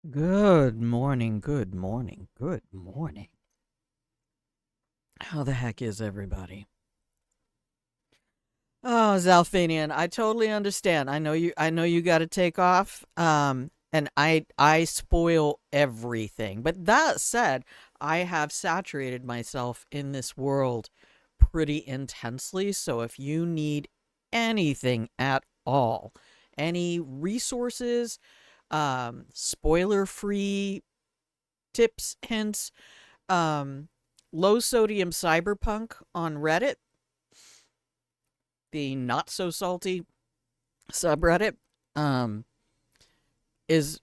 Good morning, good morning, good morning. How the heck is everybody? Oh, Zalfinian, I totally understand. I know you got to take off. And I spoil everything. But that said, I have saturated myself in this world pretty intensely, so if you need anything at all, any resources, spoiler-free tips, hints, um, low sodium cyberpunk on Reddit, the not so salty subreddit, um, is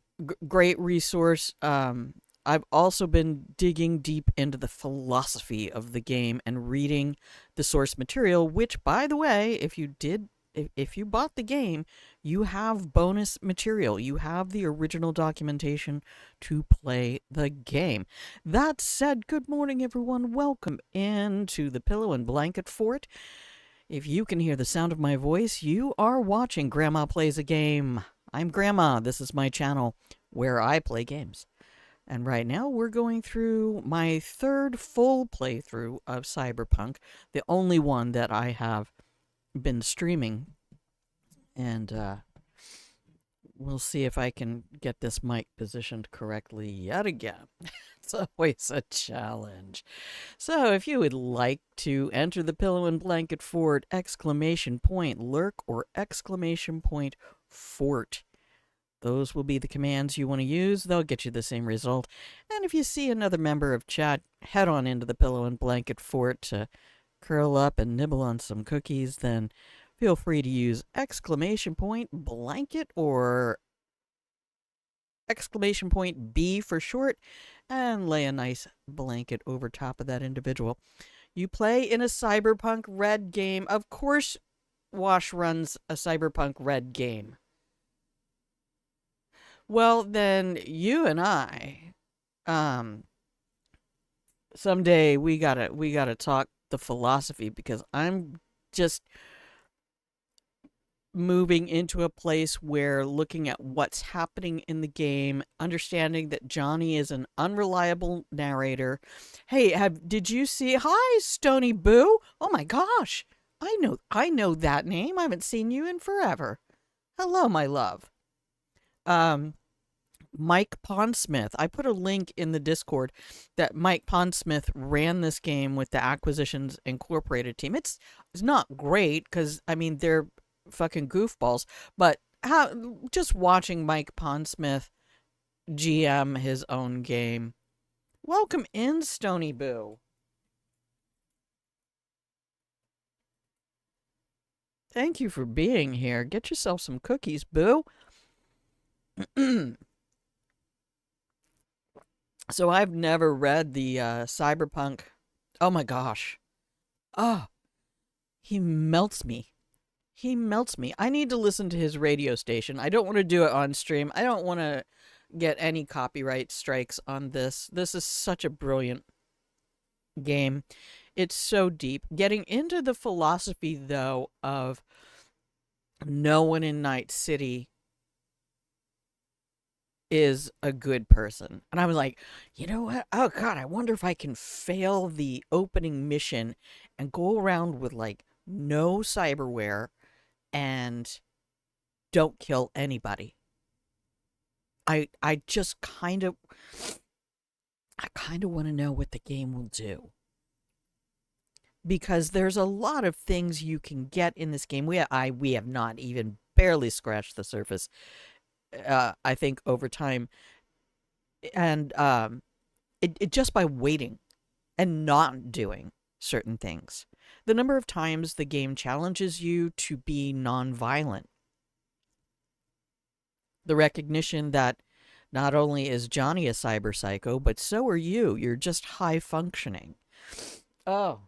great resource. I've also been digging deep into the philosophy of the game and reading the source material, which, by the way, if you bought the game, you have bonus material. You have the original documentation to play the game. That said, good morning, everyone. Welcome into the Pillow and Blanket Fort. If you can hear the sound of my voice, you are watching Grandma Plays a Game. I'm Grandma. This is my channel where I play games. And right now we're going through my third full playthrough of Cyberpunk, the only one that I have been streaming. And we'll see if I can get this mic positioned correctly yet again. It's always a challenge. So if you would like to enter the Pillow and Blanket Fort, exclamation point lurk or exclamation point fort. Those will be the commands you want to use. They'll get you the same result. And if you see another member of chat, head on into the Pillow and Blanket Fort to curl up and nibble on some cookies, then feel free to use exclamation point blanket or exclamation point B for short and lay a nice blanket over top of that individual. You play in a Cyberpunk Red game. Of course, Wash runs a Cyberpunk Red game. Well, then you and I, someday we gotta talk the philosophy, because I'm just moving into a place where looking at what's happening in the game, understanding that Johnny is an unreliable narrator. Hey, did you see? Hi, Stony Boo. Oh my gosh. I know that name. I haven't seen you in forever. Hello, my love. Um Mike Pondsmith. I put a link in the Discord that Mike Pondsmith ran this game with the Acquisitions Incorporated team. It's not great because I mean they're fucking goofballs, but just watching Mike Pondsmith GM his own game. Welcome in, Stony Boo. Thank you for being here. Get yourself some cookies, Boo. So I've never read the Cyberpunk. Oh my gosh. Oh, he melts me. He melts me. I need to listen to his radio station. I don't want to do it on stream. I don't want to get any copyright strikes on this. This is such a brilliant game. It's so deep. Getting into the philosophy, though, of no one in Night City is a good person. And I was like, you know what? Oh, God, I wonder if I can fail the opening mission and go around with, like, no cyberware and don't kill anybody. I just kind of want to know what the game will do, because there's a lot of things you can get in this game. We have not even barely scratched the surface. I think over time, and it just by waiting and not doing certain things, the number of times the game challenges you to be nonviolent, the recognition that not only is Johnny a cyber psycho, but so are you. You're just high functioning. Oh.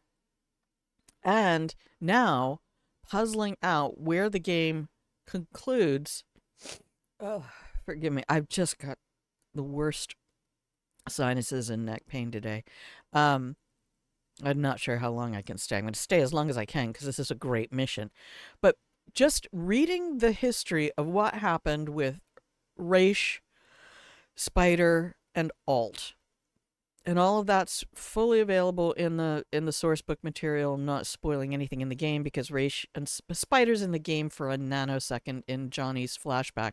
And now, puzzling out where the game concludes. Oh, forgive me. I've just got the worst sinuses and neck pain today. Um, I'm not sure how long I can stay. I'm going to stay as long as I can because this is a great mission. But just reading the history of what happened with Raish Spider, and Alt. And all of that's fully available in the source book material. I'm not spoiling anything in the game because Raish and Spider's in the game for a nanosecond in Johnny's flashback,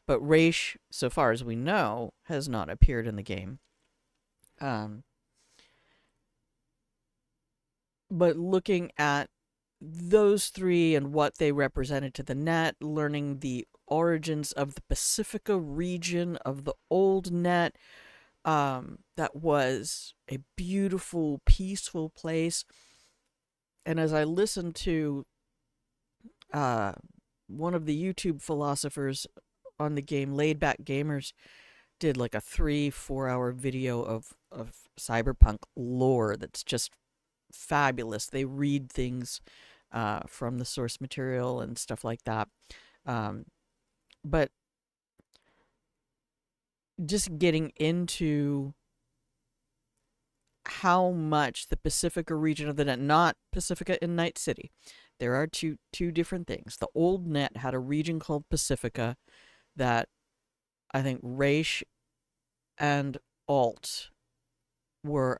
but Raish, so far as we know, has not appeared in the game. But looking at those three and what they represented to the net, learning the origins of the Pacifica region of the old net, that was a beautiful, peaceful place. And as I listened to one of the YouTube philosophers on the game, Laid Back Gamers, did like a 3-4 hour video of cyberpunk lore that's just fabulous. They read things from the source material and stuff like that. But just getting into how much the Pacifica region of the net, not Pacifica in Night City. There are two different things. The old net had a region called Pacifica that I think Raish and Alt were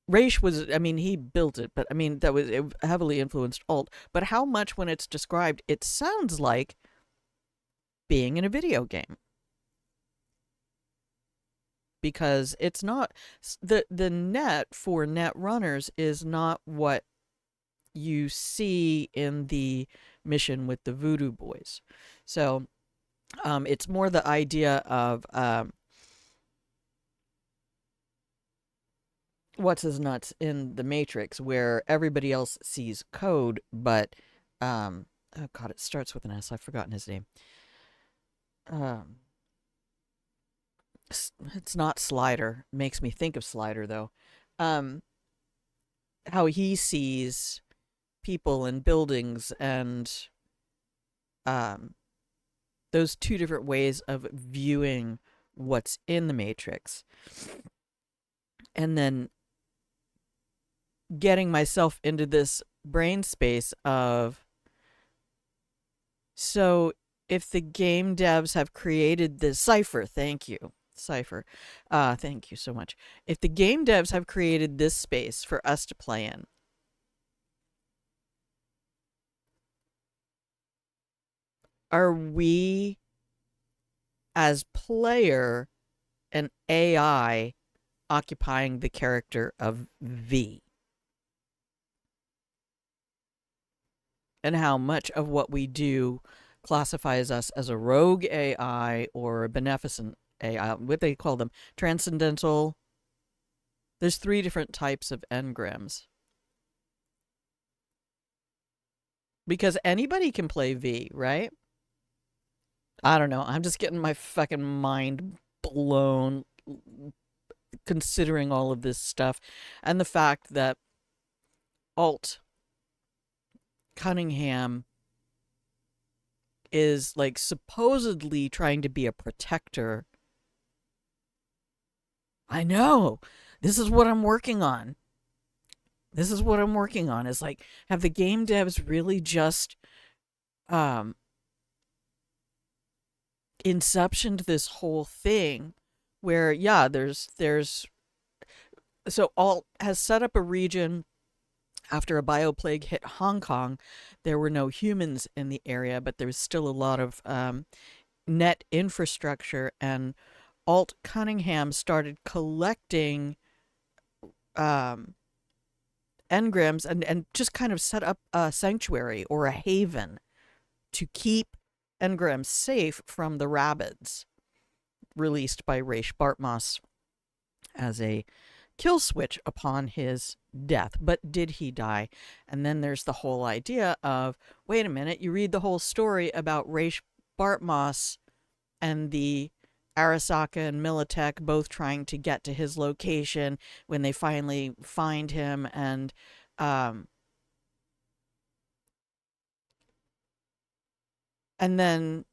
Raish was, I mean, he built it, but I mean, that was, it heavily influenced Alt. But how much, when it's described, it sounds like being in a video game. Because it's not, the net for net runners is not what you see in the mission with the Voodoo Boys. So it's more the idea of what's his nuts in the Matrix, where everybody else sees code, but oh god, it starts with an S. I've forgotten his name. It's not Slider. Makes me think of Slider though. How he sees people and buildings, and those two different ways of viewing what's in the Matrix. And then getting myself into this brain space of, so if the game devs have created this Cypher, thank you so much. If the game devs have created this space for us to play in, are we as player an AI occupying the character of V? And how much of what we do classifies us as a rogue AI or a beneficent AI, what they call them, transcendental. There's 3 different types of engrams. Because anybody can play V, right? I don't know. I'm just getting my fucking mind blown considering all of this stuff. And the fact that Alt Cunningham is like supposedly trying to be a protector. I know. This is what I'm working on. Is like, have the game devs really just inceptioned this whole thing where, yeah, there's so Alt has set up a region. After a bioplague hit Hong Kong, there were no humans in the area, but there was still a lot of net infrastructure, and Alt Cunningham started collecting engrams and just kind of set up a sanctuary or a haven to keep engrams safe from the rabbits, released by Raish Bartmoss as a kill switch upon his death. But did he die? And then there's the whole idea of, wait a minute, you read the whole story about Raish Bartmoss and the Arasaka and Militech both trying to get to his location when they finally find him, and then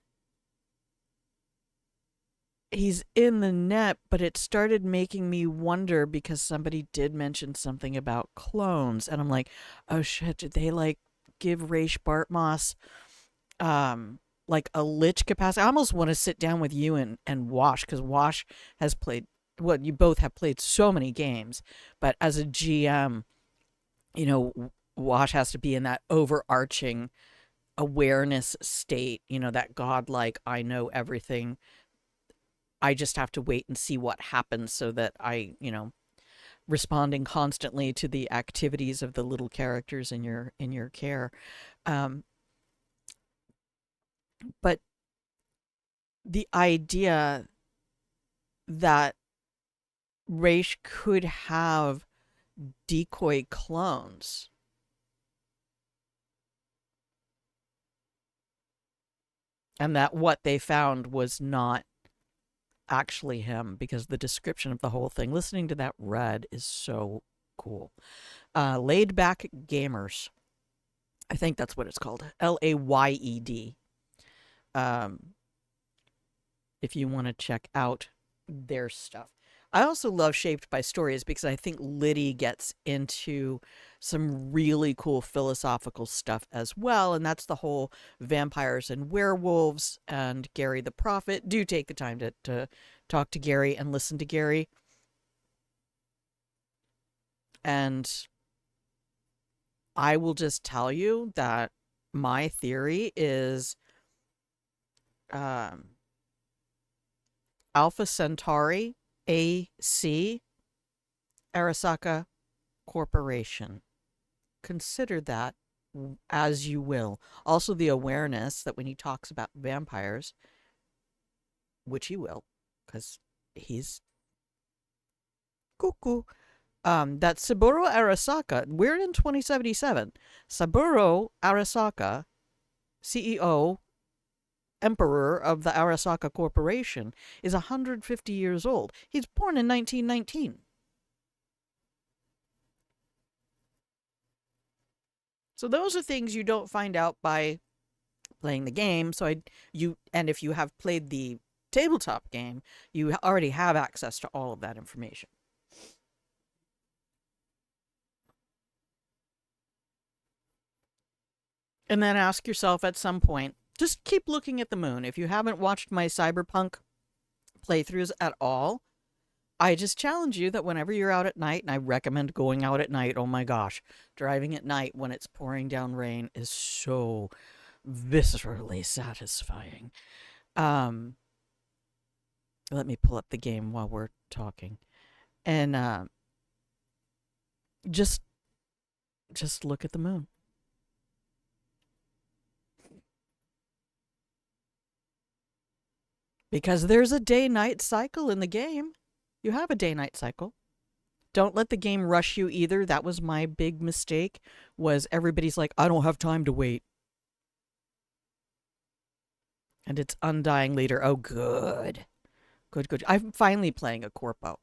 he's in the net, but it started making me wonder because somebody did mention something about clones, and I'm like, oh shit, did they like give Raish Bartmoss like a lich capacity. I almost want to sit down with you and Wash, because Wash has played, well, you both have played so many games, but as a GM, you know, Wash has to be in that overarching awareness state, you know, that godlike, I know everything. I just have to wait and see what happens so that I, you know, responding constantly to the activities of the little characters in your care. Um, but the idea that Raish could have decoy clones and that what they found was not actually him, because the description of the whole thing, listening to that read, is so cool. Laid Back Gamers, I think that's what it's called. Layed. If you want to check out their stuff. I also love Shaped by Stories because I think Liddy gets into some really cool philosophical stuff as well, and that's the whole vampires and werewolves and Gary the Prophet. Do take the time to talk to Gary and listen to Gary. And I will just tell you that my theory is Alpha Centauri AC Arasaka Corporation. Consider that as you will. Also, the awareness that when he talks about vampires, which he will, because he's cuckoo, that Saburo Arasaka, we're in 2077. Saburo Arasaka, CEO, Emperor of the Arasaka Corporation, is 150 years old. He's born in 1919. So those are things you don't find out by playing the game. So and if you have played the tabletop game, you already have access to all of that information. And then ask yourself at some point, just keep looking at the moon. If you haven't watched my Cyberpunk playthroughs at all, I just challenge you that whenever you're out at night, and I recommend going out at night, oh my gosh, driving at night when it's pouring down rain is so viscerally satisfying. Let me pull up the game while we're talking. And just look at the moon. Because there's a day-night cycle in the game. You have a day-night cycle. Don't let the game rush you either. That was my big mistake, was everybody's like, I don't have time to wait. And it's Undying Leader. Oh, good. Good. I'm finally playing a Corpo.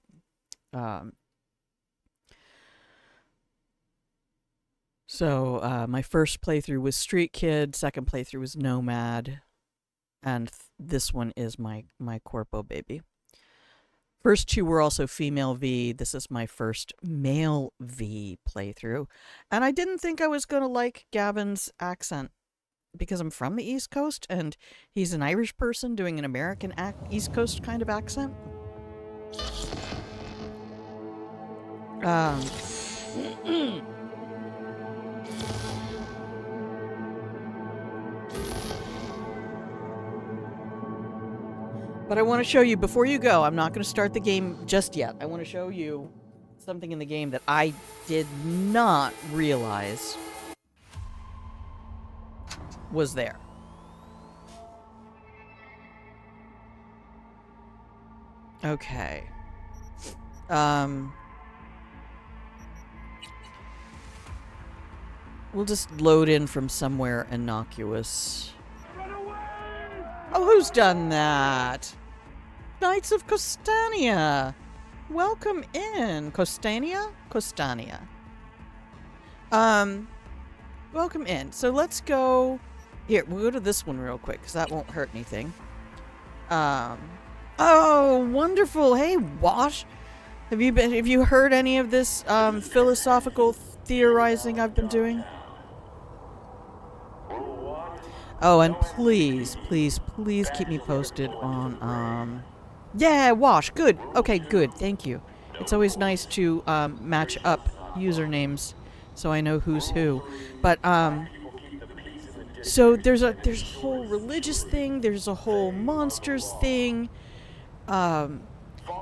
So my first playthrough was Street Kid. Second playthrough was Nomad. And this one is my Corpo baby. First two were also female V. This is my first male V playthrough. And I didn't think I was going to like Gavin's accent because I'm from the East Coast and he's an Irish person doing an American East Coast kind of accent. But I want to show you, before you go, I'm not going to start the game just yet. I want to show you something in the game that I did not realize was there. Okay. We'll just load in from somewhere innocuous. Oh, who's done that? Knights of Costania. Welcome in. Costania? Costania. Welcome in. So let's go. Here, we'll go to this one real quick, because that won't hurt anything. Oh, wonderful. Hey, Wash. Have you heard any of this philosophical theorizing I've been doing? Oh, and please, please, please keep me posted on, yeah, Wash, good. Okay, good, thank you. It's always nice to, match up usernames so I know who's who. But, so there's a whole religious thing, there's a whole monsters thing, um,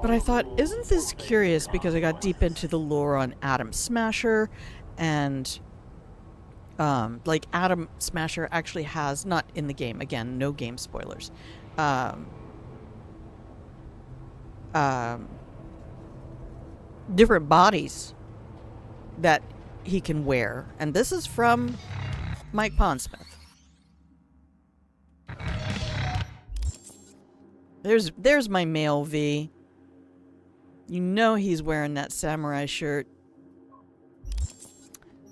but I thought, isn't this curious, because I got deep into the lore on Atom Smasher, and like Atom Smasher actually has, not in the game, again, no game spoilers, um, um, different bodies that he can wear, and this is from Mike Pondsmith. There's my male V. You know he's wearing that samurai shirt.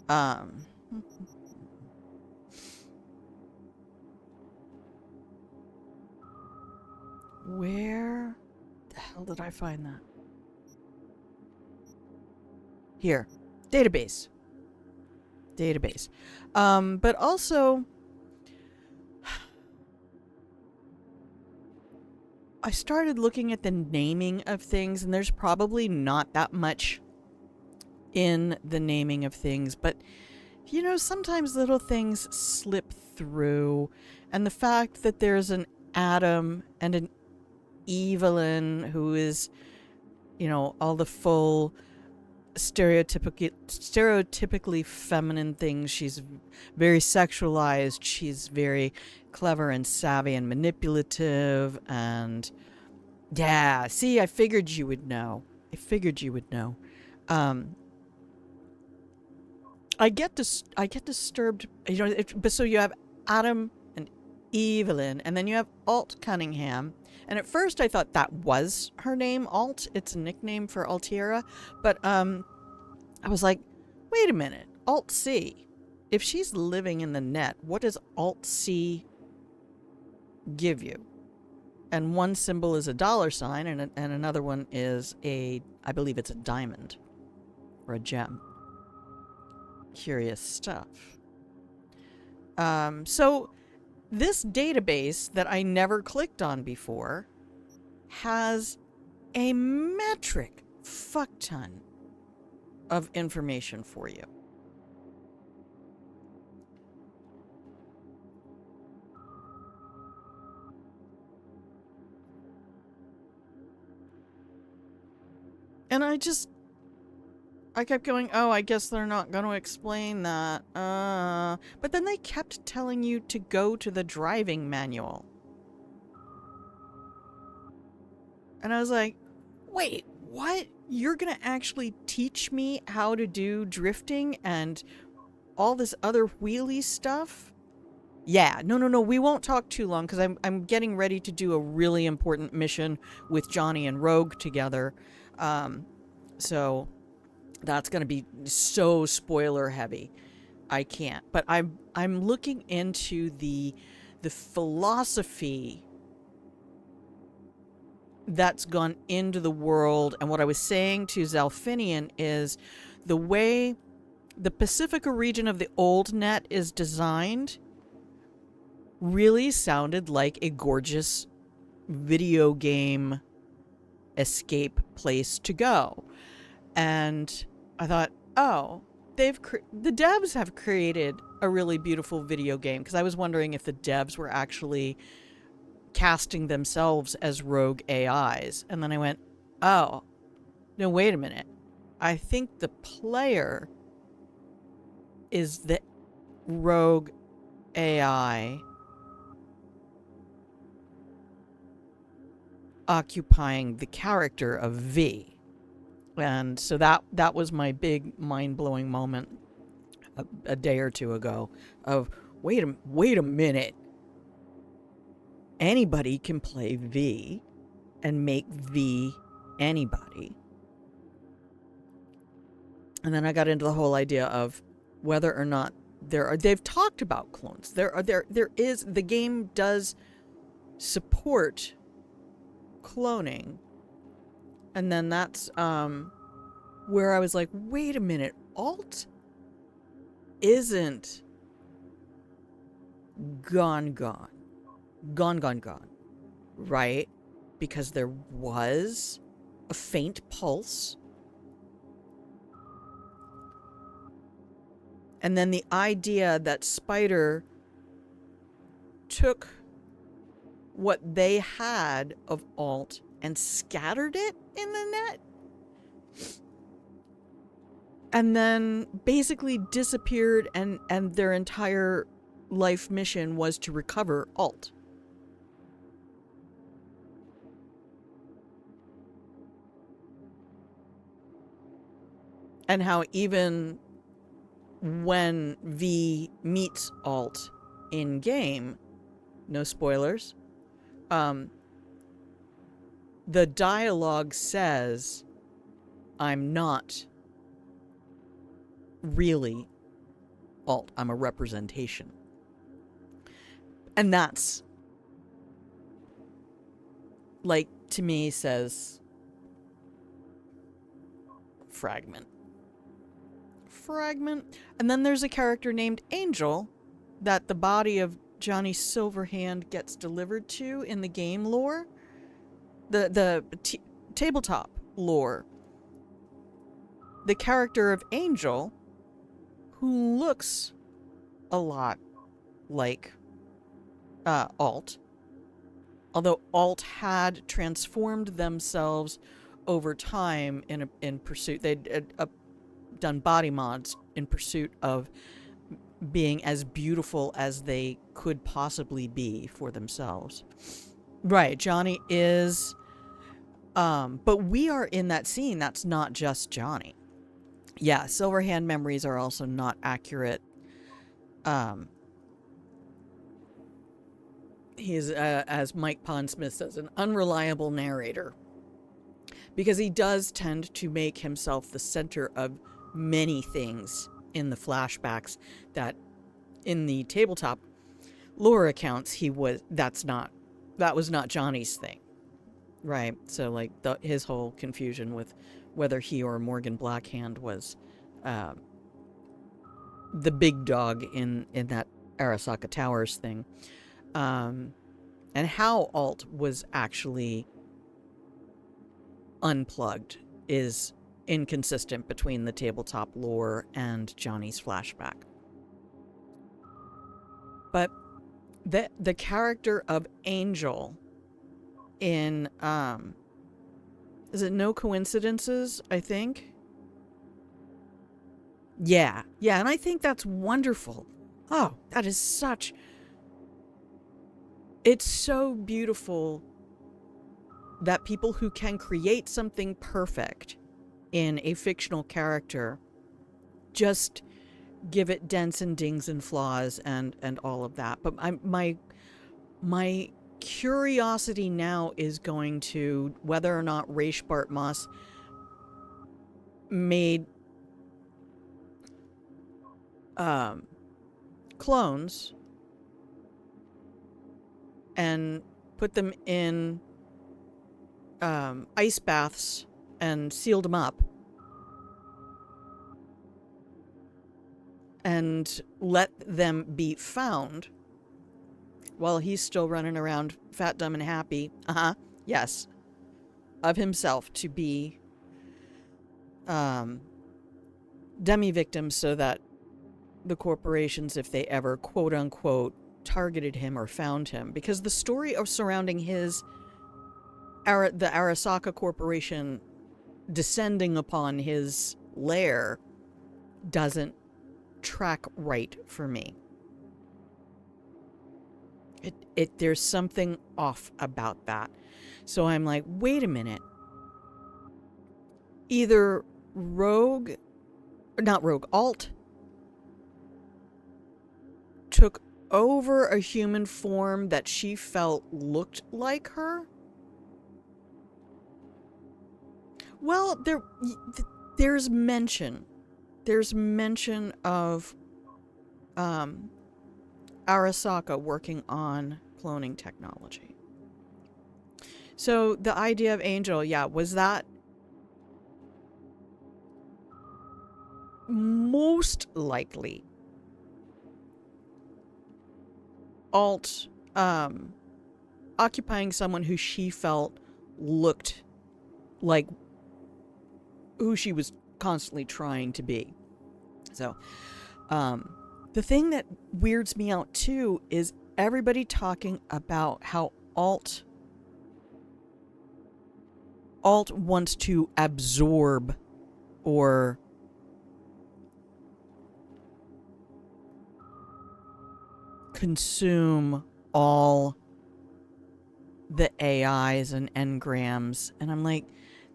Um, where the hell did I find that? Here, database. But also, I started looking at the naming of things, and there's probably not that much in the naming of things, but you know, sometimes little things slip through, and the fact that there's an Adam and an Evelyn who is, you know, all the full stereotypically feminine things. She's very sexualized. She's very clever and savvy and manipulative. And yeah, see, I figured you would know. Um, I get disturbed. You know, but so you have Adam and Evelyn, and then you have Alt Cunningham. And at first, I thought that was her name, Alt. It's a nickname for Altiera, but I was like, wait a minute, Alt C. If she's living in the net, what does Alt C give you? And one symbol is a $sign, and another one is I believe it's a diamond or a gem. Curious stuff. So this database that I never clicked on before has a metric fuck ton of information for you. And I kept going, oh, I guess they're not going to explain that. But then they kept telling you to go to the driving manual. And I was like, wait, what? You're going to actually teach me how to do drifting and all this other wheelie stuff? Yeah, no, we won't talk too long because I'm getting ready to do a really important mission with Johnny and Rogue together. So that's going to be so spoiler heavy. I can't. But I'm looking into the philosophy that's gone into the world, and what I was saying to Zalfinian is the way the Pacifica region of the old net is designed really sounded like a gorgeous video game escape place to go. And I thought, oh, the devs have created a really beautiful video game, because I was wondering if the devs were actually casting themselves as rogue AIs. And then I went, oh, no, wait a minute. I think the player is the rogue AI occupying the character of V. And so that was my big mind-blowing moment a day or two ago of, wait a minute. Anybody can play V and make V anybody. And then I got into the whole idea of whether or not they've talked about clones. The game does support cloning. And then that's where I was like, wait a minute, Alt isn't gone, gone. Gone, gone, gone. Right? Because there was a faint pulse. And then the idea that Spider took what they had of Alt and scattered it in the net. And then basically disappeared, and their entire life mission was to recover Alt. And how even when V meets Alt in game, no spoilers, the dialogue says, I'm not really Alt, I'm a representation. And that's, like, to me says fragment. And then there's a character named Angel that the body of Johnny Silverhand gets delivered to in the game lore. The tabletop lore. The character of Angel, who looks a lot like Alt, although Alt had transformed themselves over time in pursuit. They'd done body mods in pursuit of being as beautiful as they could possibly be for themselves. Right, Johnny is, but we are in that scene. That's not just Johnny. Yeah, Silverhand memories are also not accurate. He's, as Mike Pondsmith says, an unreliable narrator. Because he does tend to make himself the center of many things in the flashbacks that in the tabletop lore accounts that was not Johnny's thing. Right? So like his whole confusion with whether he or Morgan Blackhand was the big dog in that Arasaka Towers thing. And how Alt was actually unplugged is inconsistent between the tabletop lore and Johnny's flashback. But the character of Angel in is it No Coincidences, I think? Yeah, and I think that's wonderful. Oh, that is such... It's so beautiful that people who can create something perfect in a fictional character just give it dents and dings and flaws and all of that. But my curiosity now is going to whether or not Raish Bartmoss made clones and put them in ice baths and sealed them up and let them be found while he's still running around fat, dumb, and happy. Yes. Of himself to be demi-victims so that the corporations, if they ever quote-unquote targeted him or found him, because the story of surrounding the Arasaka Corporation descending upon his lair doesn't track right for me. There's something off about that. So I'm like, wait a minute. Either Alt took over a human form that she felt looked like her. Well, there's mention. There's mention of Arasaka working on cloning technology. So the idea of Angel, yeah, was that most likely Alt occupying someone who she felt looked like who she was constantly trying to be. So, the thing that weirds me out too is everybody talking about how Alt wants to absorb or consume all the AIs and engrams, and I'm like,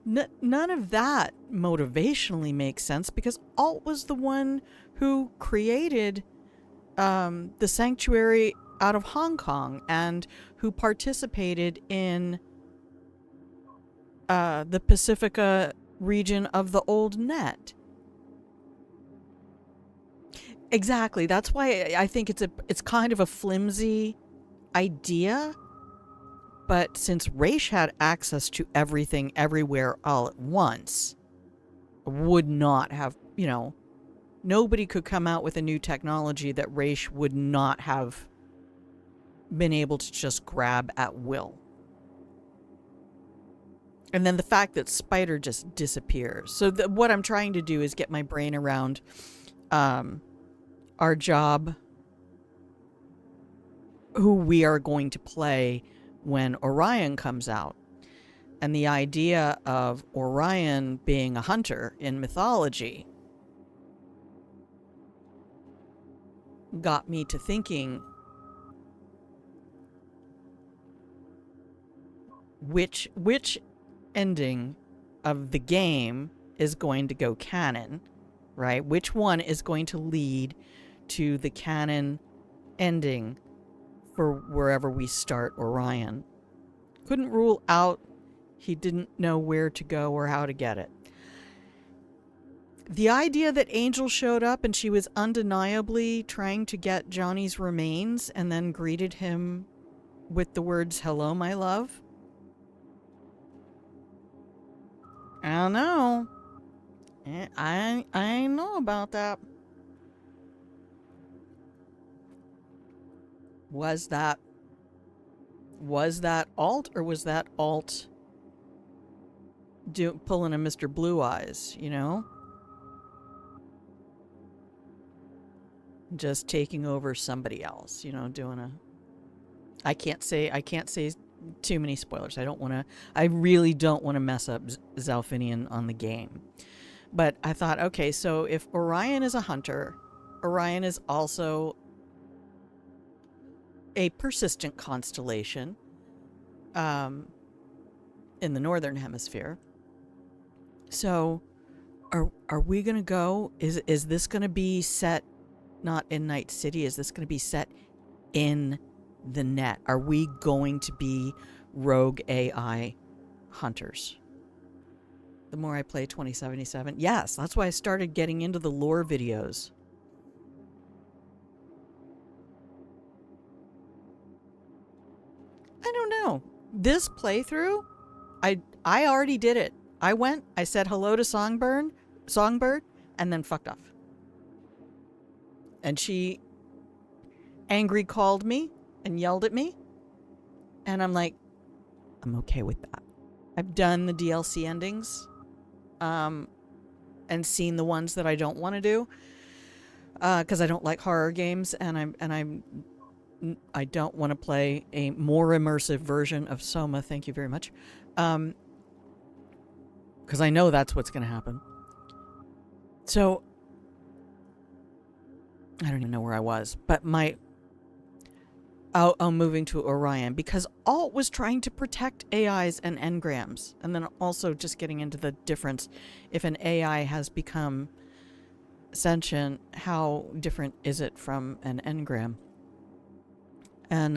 none of that motivationally makes sense, because Alt was the one who created the sanctuary out of Hong Kong and who participated in the Pacifica region of the old net. Exactly. That's why I think it's kind of a flimsy idea. But since Raish had access to everything everywhere all at once, would not have, nobody could come out with a new technology that Raish would not have been able to just grab at will. And then the fact that Spider just disappears. So what I'm trying to do is get my brain around our job, who we are going to play when Orion comes out. And the idea of Orion being a hunter in mythology got me to thinking, which ending of the game is going to go canon, right? Which one is going to lead to the canon ending for wherever we start Orion? Couldn't rule out he didn't know where to go or how to get it. The idea that Angel showed up and she was undeniably trying to get Johnny's remains and then greeted him with the words, "Hello, my love." I don't know. I know about that. Was that Alt, or was that Alt pulling a Mr. Blue Eyes, just taking over somebody else, doing a... I can't say too many spoilers. I really don't want to mess up Zalfinian on the game. But I thought, okay, so if Orion is a hunter, Orion is also a persistent constellation in the northern hemisphere. So are we going to go? Is this going to be set not in Night City? Is this going to be set in the net? Are we going to be rogue AI hunters? The more I play 2077, yes, that's why I started getting into the lore videos. I don't know. This playthrough, I already did it. I went, I said hello to Songbird, and then fucked off. And she angry called me and yelled at me. And I'm like, I'm okay with that. I've done the DLC endings, and seen the ones that I don't want to do, because I don't like horror games, and I don't want to play a more immersive version of Soma. Thank you very much, because I know that's what's going to happen. So I don't even know where I was, but moving to Orion, because Alt was trying to protect AIs and engrams, and then also just getting into the difference. If an AI has become sentient, how different is it from an engram? And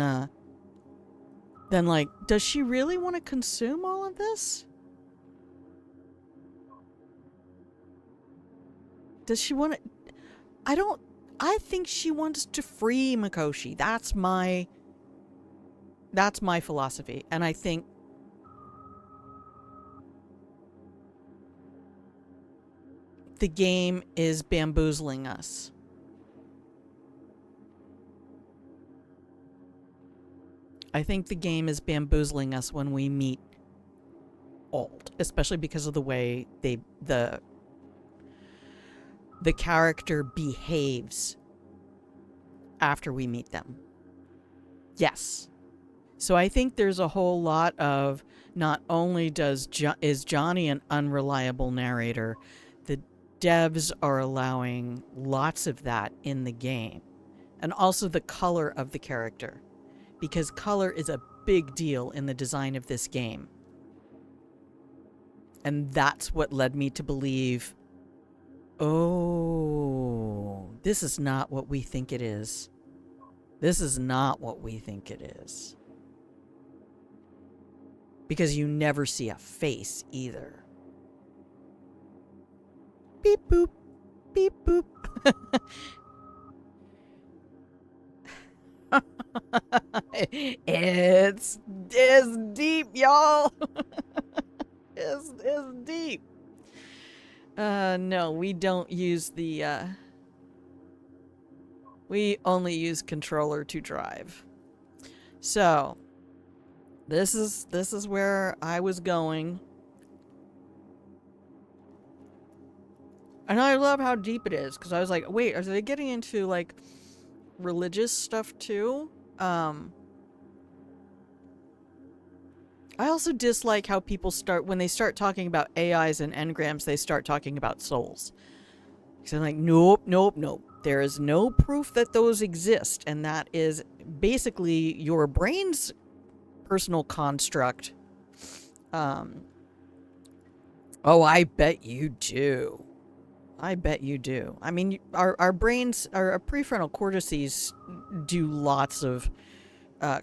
then, like, does she really want to consume all of this? Does she want to... I think she wants to free Mikoshi. That's my philosophy. And I think the game is bamboozling us. I think the game is bamboozling us when we meet Alt, especially because of the way the character behaves after we meet them. Yes. So I think there's a whole lot of, not only is Johnny an unreliable narrator, the devs are allowing lots of that in the game. And also the color of the character, because color is a big deal in the design of this game. And that's what led me to believe, oh, this is not what we think it is. This is not what we think it is. Because you never see a face either. Beep boop. Beep boop. It's deep, y'all. It's deep. No, we don't use the we only use controller to drive. So this is where I was going. And I love how deep it is, because I was like, wait, are they getting into like religious stuff too? I also dislike how people when they start talking about AIs and engrams, they start talking about souls. So I'm like, nope. There is no proof that those exist, and that is basically your brain's personal construct. Oh, I bet you do. I bet you do. I mean, our brains, our prefrontal cortices do lots of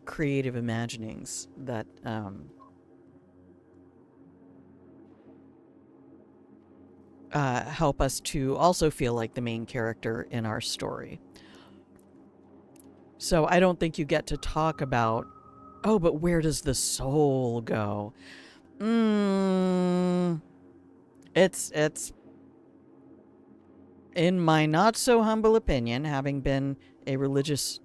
creative imaginings that help us to also feel like the main character in our story. So I don't think you get to talk about, oh, but where does the soul go? It's in my not so humble opinion, having been a religious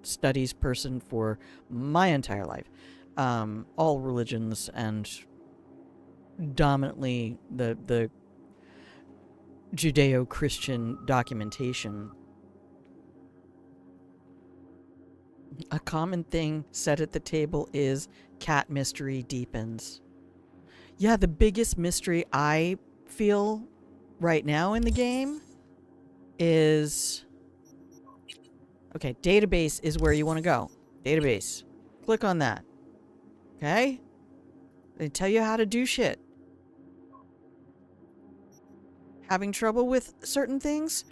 studies person for my entire life, all religions and dominantly the Judeo-Christian documentation, a common thing said at the table is cat mystery deepens. Yeah, the biggest mystery I feel right now in the game is, okay, database is where you want to go. Database. Click on that. Okay? They tell you how to do shit. Having trouble with certain things?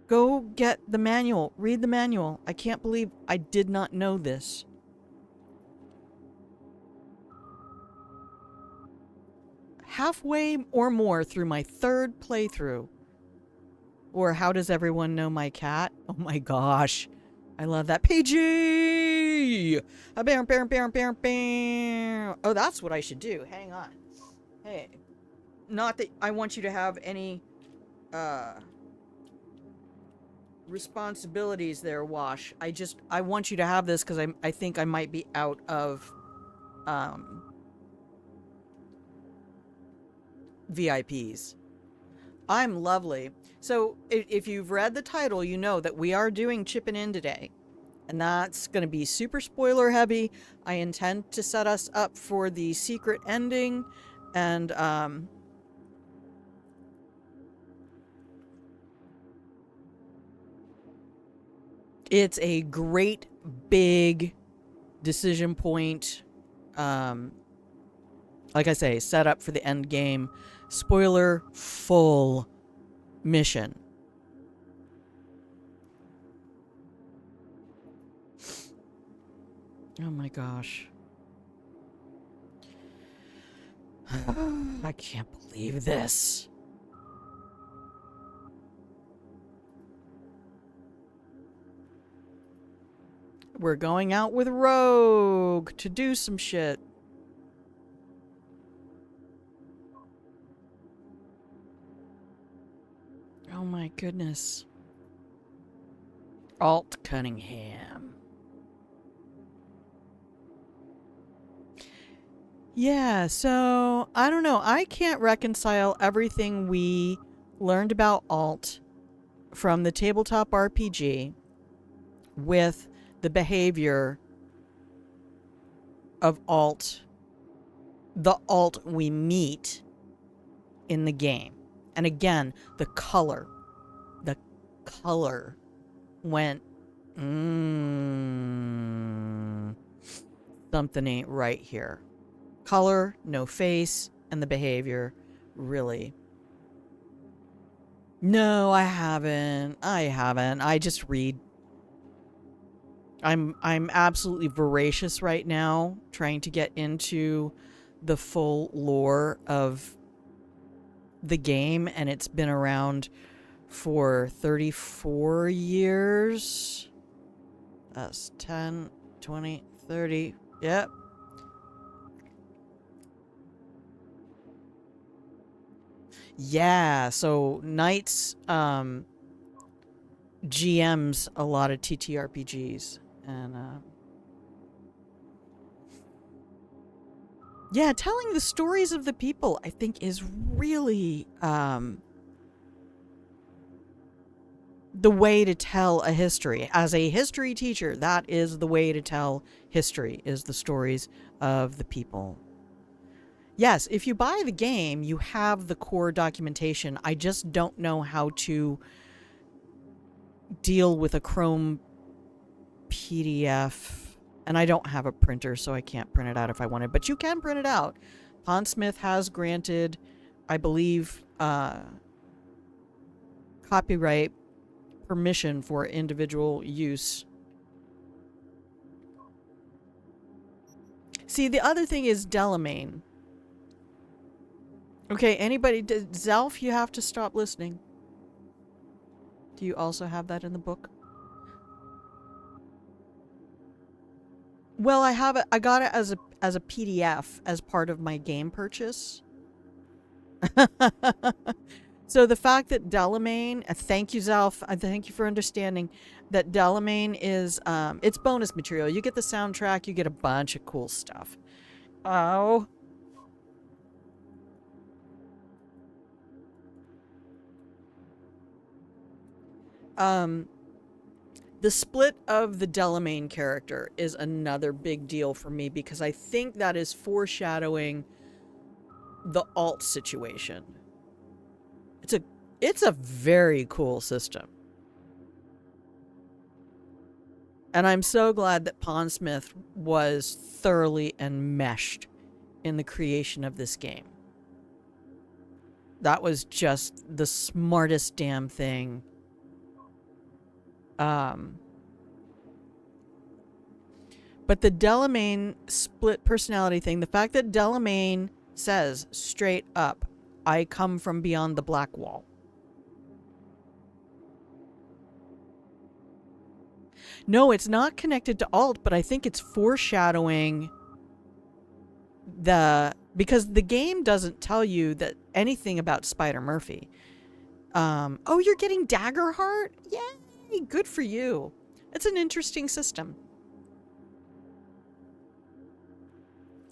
Go get the manual. Read the manual. I can't believe I did not know this. Halfway or more through my third playthrough. Or how does everyone know my cat? Oh my gosh. I love that. PG! Oh, that's what I should do. Hang on. Hey. Not that I want you to have any responsibilities there, Wash. I want you to have this because I think I might be out of VIPs. I'm lovely. So if you've read the title, you know that we are doing Chippin In today. And that's going to be super spoiler heavy. I intend to set us up for the secret ending. And it's a great big decision point. Like I say, set up for the end game. Spoiler full mission. Oh my gosh. I can't believe this. We're going out with Rogue to do some shit. Oh my goodness. Alt Cunningham. Yeah, so I don't know. I can't reconcile everything we learned about alt from the tabletop RPG with the behavior of the alt we meet in the game. And again, the color went, something ain't right here. Color, no face, and the behavior really. No, I haven't. I just read. I'm absolutely voracious right now trying to get into the full lore of the game, and it's been around for 34 years. That's 10, 20, 30. Yep. Yeah, so Knights GMs a lot of TTRPGs, and yeah, telling the stories of the people I think is really the way to tell a history. As a history teacher, that is the way to tell history, is the stories of the people. Yes, if you buy the game, you have the core documentation. I just don't know how to deal with a Chrome PDF. And I don't have a printer, so I can't print it out if I wanted. But you can print it out. Pondsmith has granted, I believe, copyright permission for individual use. See, the other thing is Delamain. Okay, anybody... Zelf, you have to stop listening. Do you also have that in the book? Well, I have it. I got it as a PDF as part of my game purchase. So the fact that Delamain, thank you, Zelf. Thank you for understanding that Delamain is it's bonus material. You get the soundtrack. You get a bunch of cool stuff. Oh. The split of the Delamain character is another big deal for me because I think that is foreshadowing the alt situation. It's a very cool system. And I'm so glad that Pondsmith was thoroughly enmeshed in the creation of this game. That was just the smartest damn thing. But the Delamain split personality thing, the fact that Delamain says straight up, I come from beyond the black wall. No, it's not connected to alt, but I think it's foreshadowing because the game doesn't tell you that anything about Spider Murphy. Oh, you're getting Daggerheart? Yay, good for you. It's an interesting system.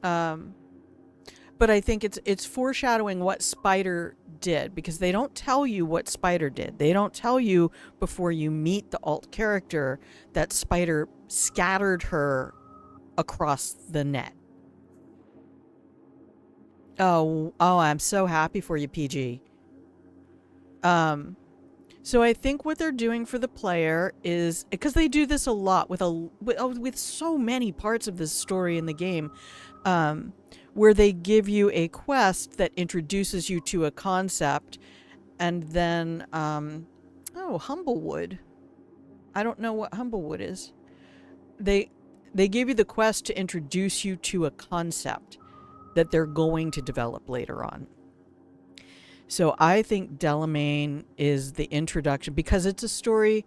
But I think it's foreshadowing what Spider did, because they don't tell you what Spider did. They don't tell you before you meet the alt character that Spider scattered her across the net. Oh, I'm so happy for you, PG. So I think what they're doing for the player is, because they do this a lot with so many parts of this story in the game, where they give you a quest that introduces you to a concept, and then Humblewood. I don't know what Humblewood is. They give you the quest to introduce you to a concept that they're going to develop later on. So I think Delamain is the introduction, because it's a story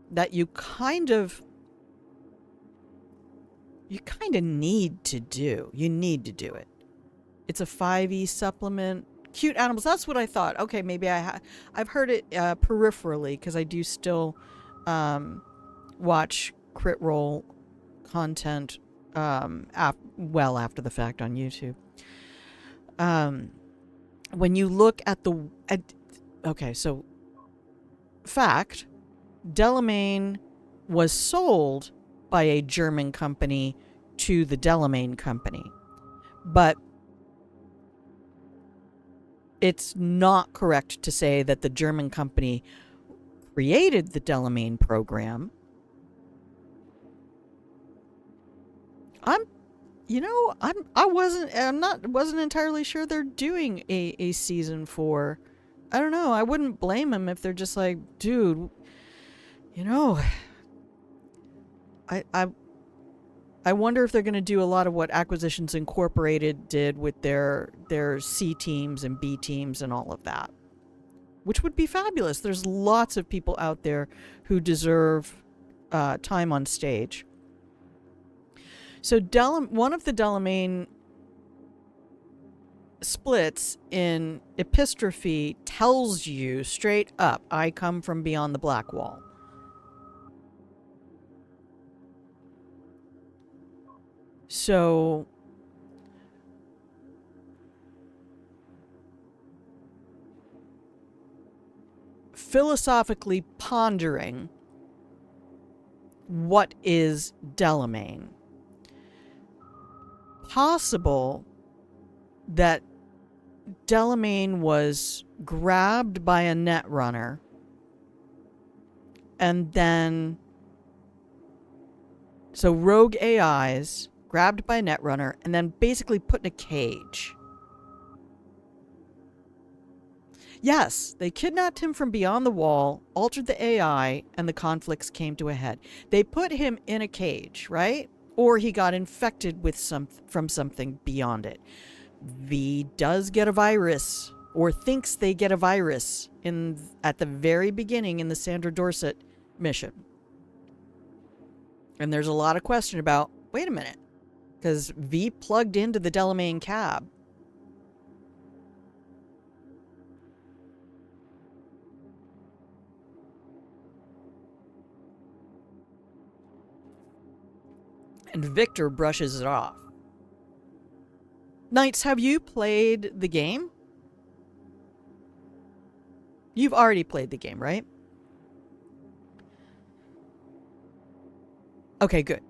that you kind of need to do. You need to do it. It's a 5e supplement. Cute animals. That's what I thought. Okay, maybe I've heard it peripherally, because I do still watch crit roll content well after the fact on YouTube. When you look at okay, so fact, Delamain was sold by a German company to the Delamain company, but it's not correct to say that the German company created the Delamain program. wasn't entirely sure they're doing a season 4. I don't know. I wouldn't blame them if they're just like, dude, you know, I wonder if they're going to do a lot of what Acquisitions Incorporated did with their C teams and B teams and all of that, which would be fabulous. There's lots of people out there who deserve time on stage. So one of the Delamain splits in Epistrophe tells you straight up, I come from beyond the Black Wall. So philosophically pondering, what is Delamain? Possible that Delamain was grabbed by a netrunner and then, so rogue AIs grabbed by a netrunner and then basically put in a cage. Yes, they kidnapped him from beyond the wall, altered the AI, and the conflicts came to a head. They put him in a cage, right? Or he got infected with from something beyond it. V does get a virus, or thinks they get a virus at the very beginning in the Sandra Dorset mission. And there's a lot of question about, wait a minute, because V plugged into the Delamain cab. And Victor brushes it off. Knights, have you played the game? You've already played the game, right? Okay, good.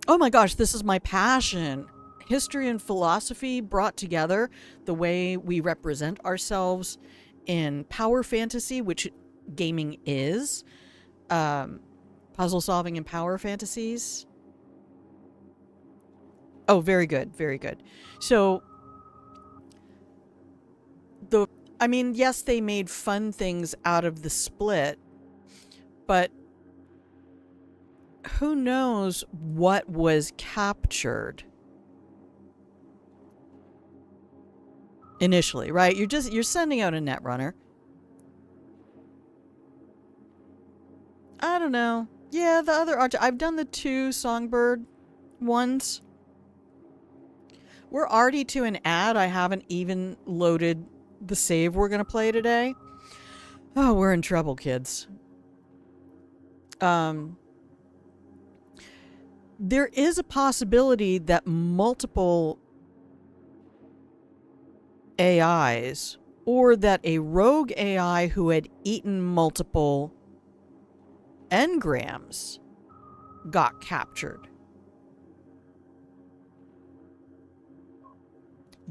Oh my gosh, this is my passion. History and philosophy brought together, the way we represent ourselves in power fantasy, which gaming is. Puzzle solving and power fantasies. Oh, very good, very good. So, yes, they made fun things out of the split, but who knows what was captured initially, right? You're sending out a netrunner. I don't know. Yeah, the other I've done the 2 Songbird ones. We're already to an ad. I haven't even loaded the save we're going to play today. Oh, we're in trouble, kids. There is a possibility that multiple AIs, or that a rogue AI who had eaten multiple engrams got captured.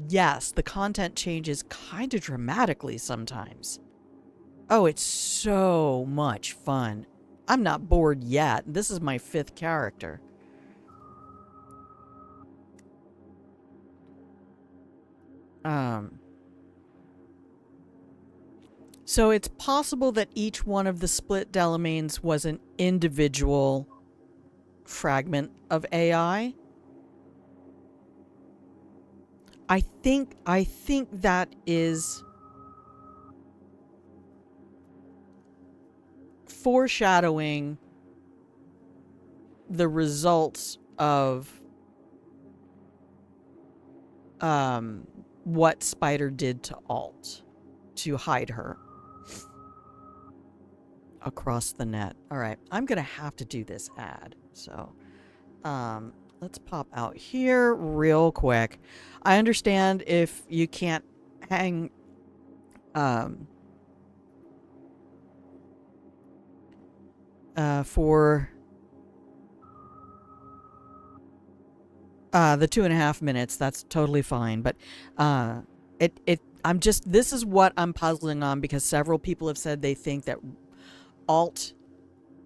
Yes, the content changes kind of dramatically sometimes. Oh, it's so much fun. I'm not bored yet. This is my 5th character. So it's possible that each one of the split Delamains was an individual fragment of AI. I think that is foreshadowing the results of what Spider did to Alt to hide her across the net. All right, I'm gonna have to do this ad, so Let's pop out here real quick. I understand if you can't hang for the 2.5 minutes, that's totally fine. But I'm just, this is what I'm puzzling on, because several people have said they think that Alt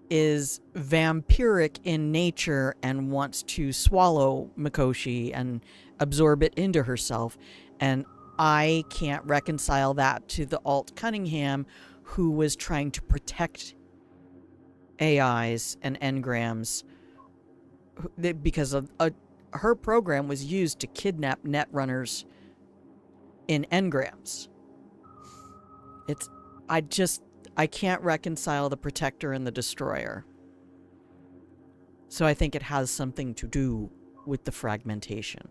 is vampiric in nature and wants to swallow Mikoshi and absorb it into herself. And I can't reconcile that to the Alt Cunningham, who was trying to protect AIs and engrams, because her program was used to kidnap netrunners in engrams. I can't reconcile the protector and the destroyer. So I think it has something to do with the fragmentation.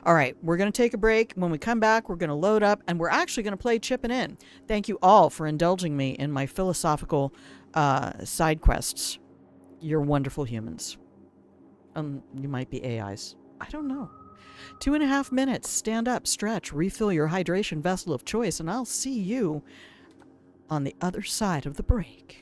All right, we're going to take a break. When we come back, we're going to load up, and we're actually going to play Chippin In. Thank you all for indulging me in my philosophical side quests. You're wonderful humans. You might be AIs. I don't know. 2.5 minutes. Stand up, stretch, refill your hydration vessel of choice, and I'll see you on the other side of the break.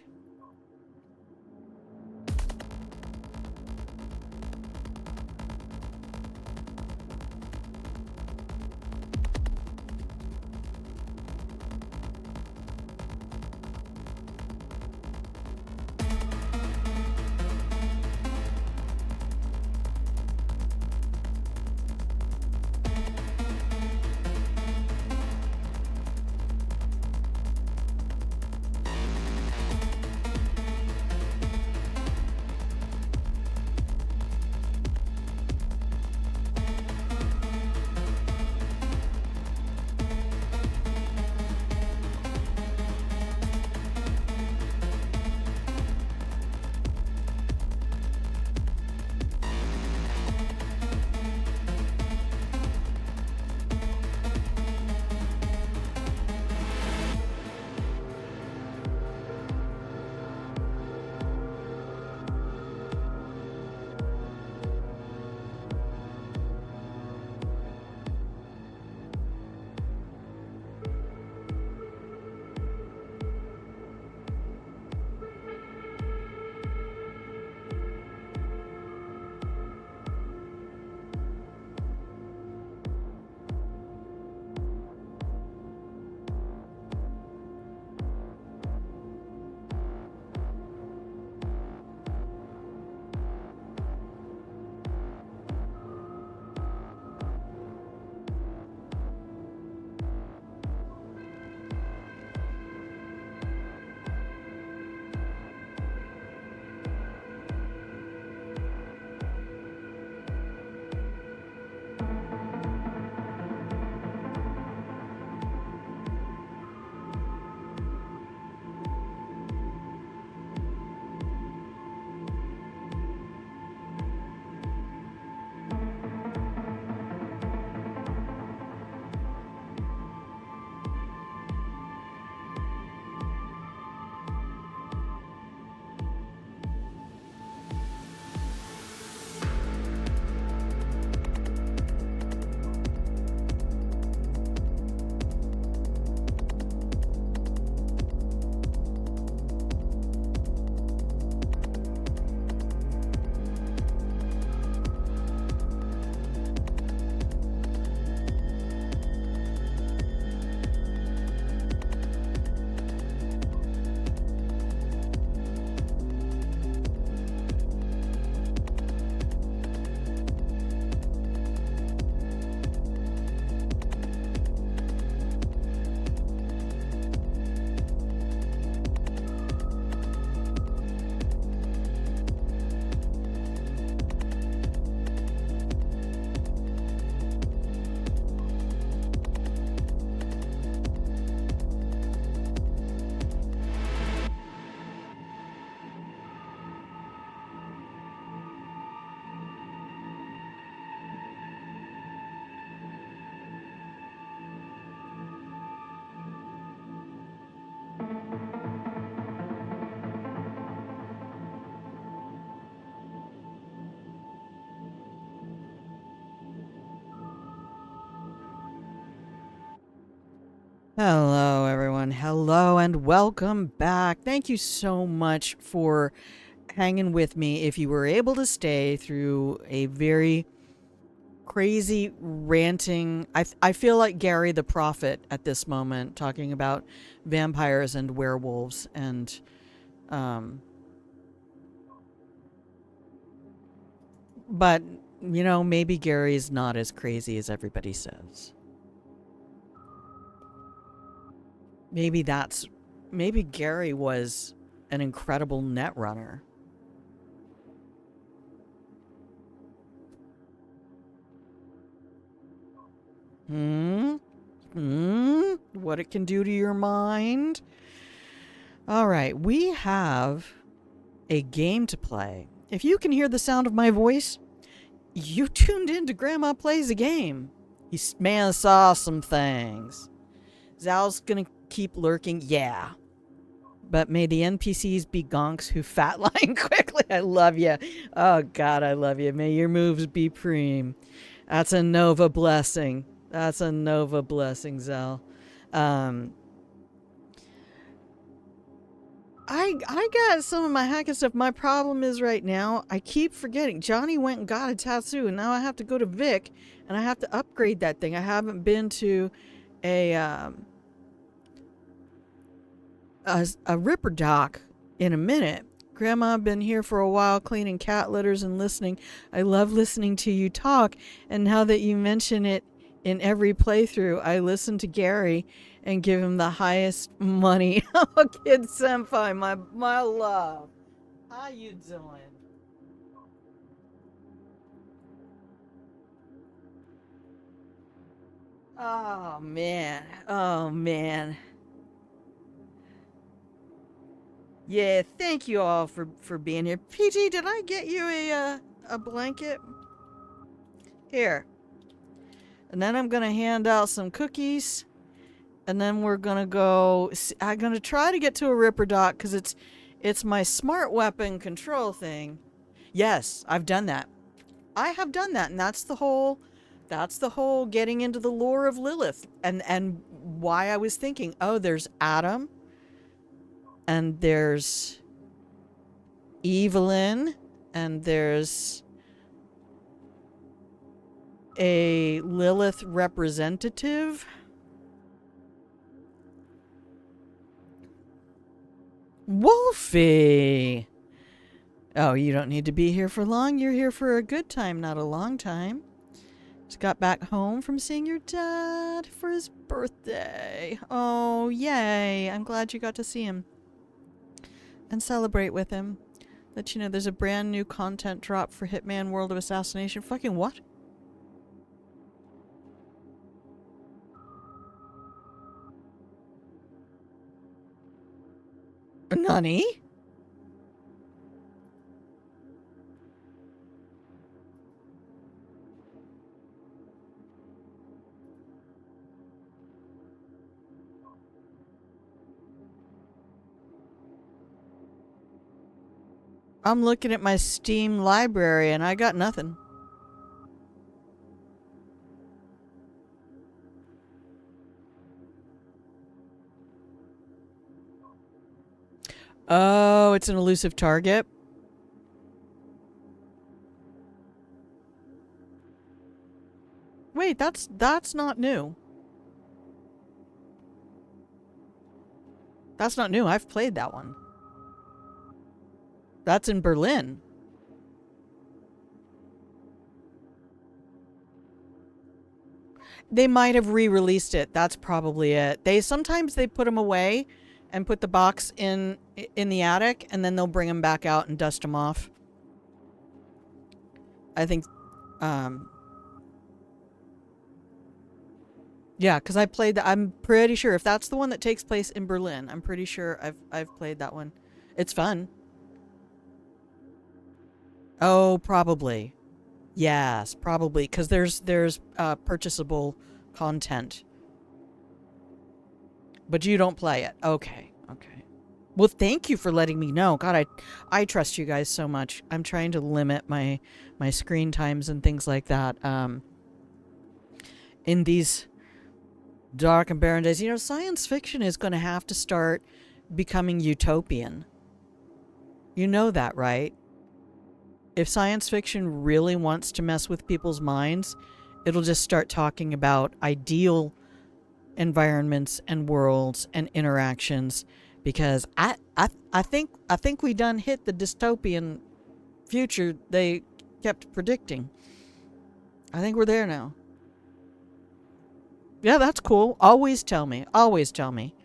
Hello, everyone. Hello, and welcome back. Thank you so much for hanging with me. If you were able to stay through a very crazy ranting, I feel like Gary the Prophet at this moment, talking about vampires and werewolves, and but you know, maybe Gary's not as crazy as everybody says. Maybe Gary was an incredible net runner. What it can do to your mind? All right, we have a game to play. If you can hear the sound of my voice, you tuned in to Grandma Plays a Game. You may have saw some things. Zal's gonna keep lurking, yeah. But may the NPCs be gonks who fatline quickly. I love you. Oh, God, I love you. May your moves be preem. That's a Nova blessing. That's a Nova blessing, Zal. I got some of my hacking stuff. My problem is right now, I keep forgetting. Johnny went and got a tattoo, and now I have to go to Vic, and I have to upgrade that thing. I haven't been to a Ripper Doc in a minute. Grandma, I've been here for a while cleaning cat litters and listening. I love listening to you talk, and now that you mention it in every playthrough, I listen to Gary and give him the highest money. Oh, Kid Senpai, my love. How you doing? Oh, man. Oh, man. Yeah, thank you all for being here. PG, did I get you a blanket? Here. And then I'm going to hand out some cookies. And then we're going to go... I'm going to try to get to a Ripper Doc because it's my smart weapon control thing. Yes, I've done that. I have done that. And that's the whole getting into the lore of Lilith. And why I was thinking, oh, there's Adam. And there's Evelyn. And there's a Lilith representative. Wolfie! Oh, you don't need to be here for long. You're here for a good time, not a long time. Just got back home from seeing your dad for his birthday. Oh, yay. I'm glad you got to see him. And celebrate with him. Let you know there's a brand new content drop for Hitman World of Assassination. Fucking what? Nani? I'm looking at my Steam library and I got nothing. Oh, it's an elusive target. Wait, that's not new. That's not new. I've played that one. That's in Berlin. They might have re-released it. That's probably it. Sometimes they put them away and put the box in the attic, and then they'll bring them back out and dust them off. I think, yeah, because I played that. I'm pretty sure if that's the one that takes place in Berlin, I'm pretty sure I've played that one. It's fun. Oh, probably. Yes, probably, because there's purchasable content. But you don't play it. Okay, okay. Well, thank you for letting me know. God, I trust you guys so much. I'm trying to limit my screen times and things like that. In these Dark and barren days. You know, science fiction is going to have to start becoming utopian. You know that, right? If science fiction really wants to mess with people's minds, it'll just start talking about ideal environments and worlds and interactions, because I think we done hit the dystopian future they kept predicting. I think we're there now. Yeah, that's cool. Always tell me. Always tell me.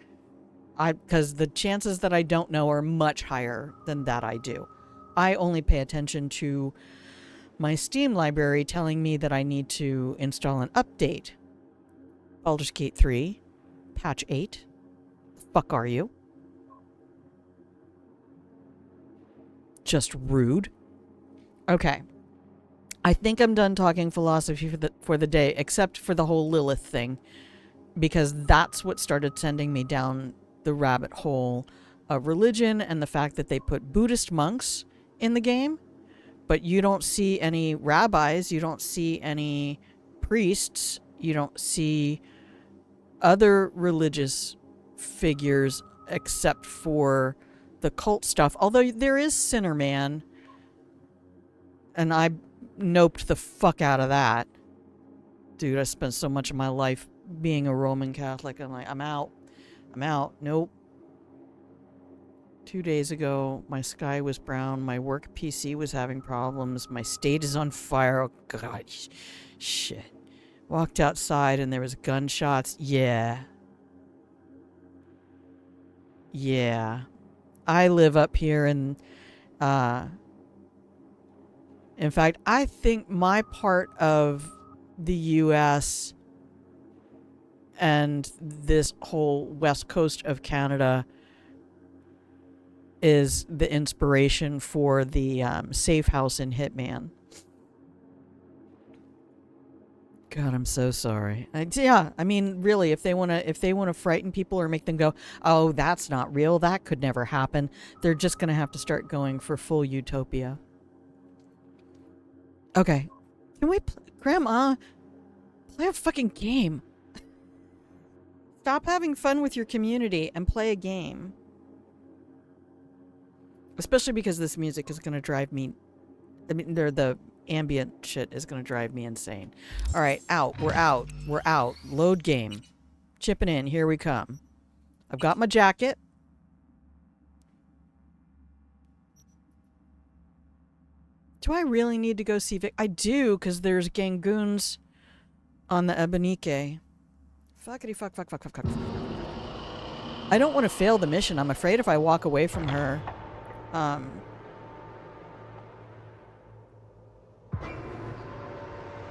Because the chances that I don't know are much higher than that I do. I only pay attention to my Steam library telling me that I need to install an update. Baldur's Gate 3, patch 8. The fuck are you? Just rude. Okay. I think I'm done talking philosophy for the day, except for the whole Lilith thing, because that's what started sending me down the rabbit hole of religion and the fact that they put Buddhist monks in the game, but you don't see any rabbis, you don't see any priests, you don't see other religious figures except for the cult stuff. Although there is Sinner Man, and I noped the fuck out of that. Dude, I spent so much of my life being a Roman Catholic. I'm like, I'm out. Nope. 2 days ago, my sky was brown. My work PC was having problems. My state is on fire. Oh, God. Shit. Walked outside and there was gunshots. Yeah. I live up here in fact, I think my part of the U.S. and this whole west coast of Canada is the inspiration for the safe house in Hitman. God, I'm so sorry. I mean, really, if they wanna frighten people or make them go, oh, that's not real, that could never happen, they're just gonna have to start going for full utopia. Okay. Can we Grandma, play a fucking game. Stop having fun with your community and play a game. Especially because this music is going to drive me... I mean, the ambient shit is going to drive me insane. Alright, out. We're out. We're out. Load game. Chipping in. Here we come. I've got my jacket. Do I really need to go see Vic? I do, because there's gangoons on the Ebonique. Fuckity fuck. I don't want to fail the mission. I'm afraid if I walk away from her,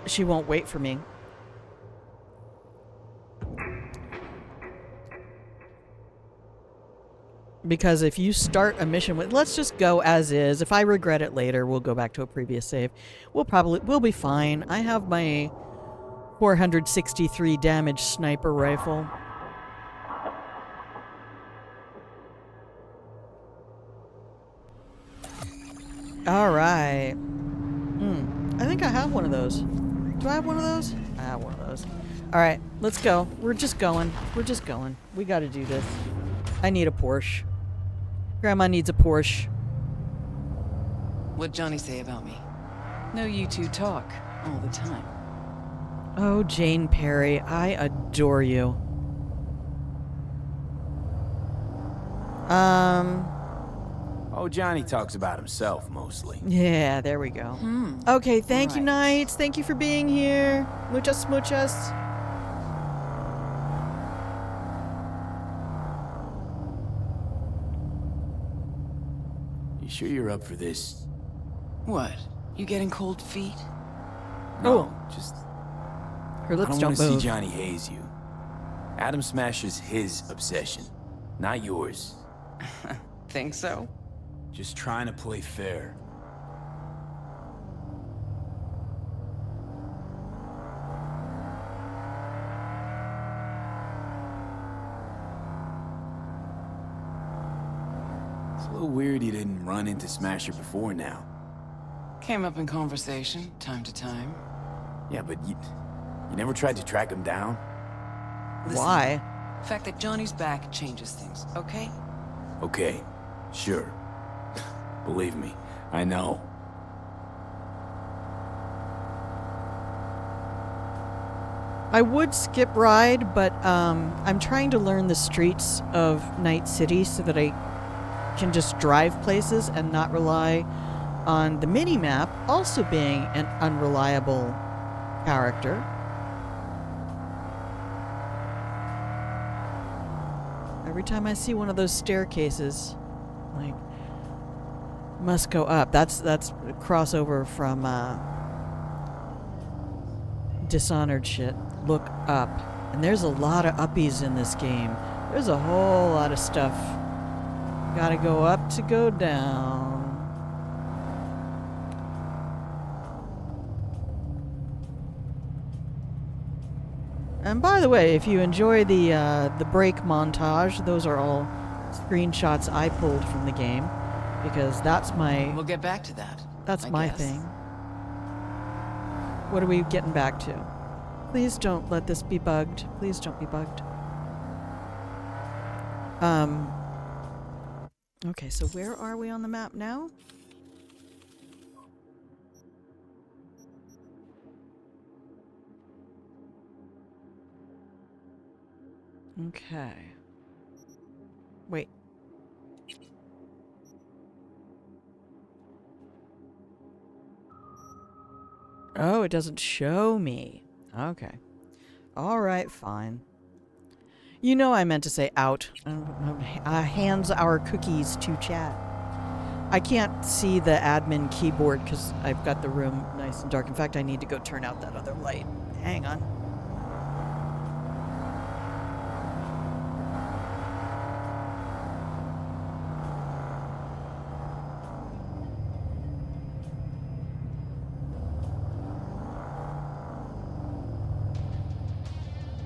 she won't wait for me. Because if you start a mission with, let's just go as is. If I regret it later, we'll go back to a previous save. We'll be fine. I have my 463 damage sniper rifle. Alright. I think I have one of those. Do I have one of those? I have one of those. Alright, let's go. We're just going. We gotta do this. I need a Porsche. Grandma needs a Porsche. What'd Johnny say about me? No, you two talk all the time. Oh, Jane Perry, I adore you. Oh, Johnny talks about himself mostly. Yeah, there we go. Okay, thank you, Right. Knights. Thank you for being here. Muchas. You sure you're up for this? What? You getting cold feet? No, just... Her I lips don't don't want to see move. Johnny haze you. Adam Smash is his obsession, not yours. Think so? Just trying to play fair. It's a little weird you didn't run into Smasher before now. Came up in conversation, time to time. Yeah, but you never tried to track him down? Listen, Why? the fact that Johnny's back changes things, okay? Okay, sure. Believe me, I know. I would skip ride, but I'm trying to learn the streets of Night City so that I can just drive places and not rely on the mini-map also being an unreliable character. Every time I see one of those staircases, like, must go up. That's a crossover from Dishonored shit. Look up. And there's a lot of uppies in this game. There's a whole lot of stuff. Gotta go up to go down. And by the way, if you enjoy the break montage, those are all screenshots I pulled from the game, because that's my We'll get back to that. that's I my guess. thing. What are we getting back to? Please don't let this be bugged. Please don't be bugged. Okay, so where are we on the map now? Okay. Wait. Oh, it doesn't show me. Okay. Alright, fine. You know I meant to say out. Hands our cookies to chat. I can't see the admin keyboard because I've got the room nice and dark. In fact, I need to go turn out that other light. Hang on.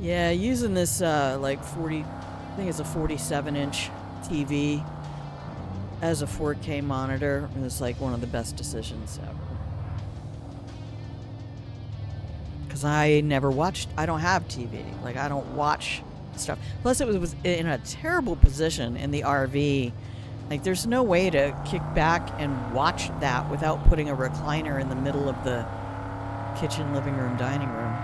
Yeah, using this like 40, I think it's a 47-inch TV as a 4K monitor is like one of the best decisions ever. Because I never watched, I don't have TV. Like, I don't watch stuff. Plus, it was in a terrible position in the RV. Like, there's no way to kick back and watch that without putting a recliner in the middle of the kitchen, living room, dining room.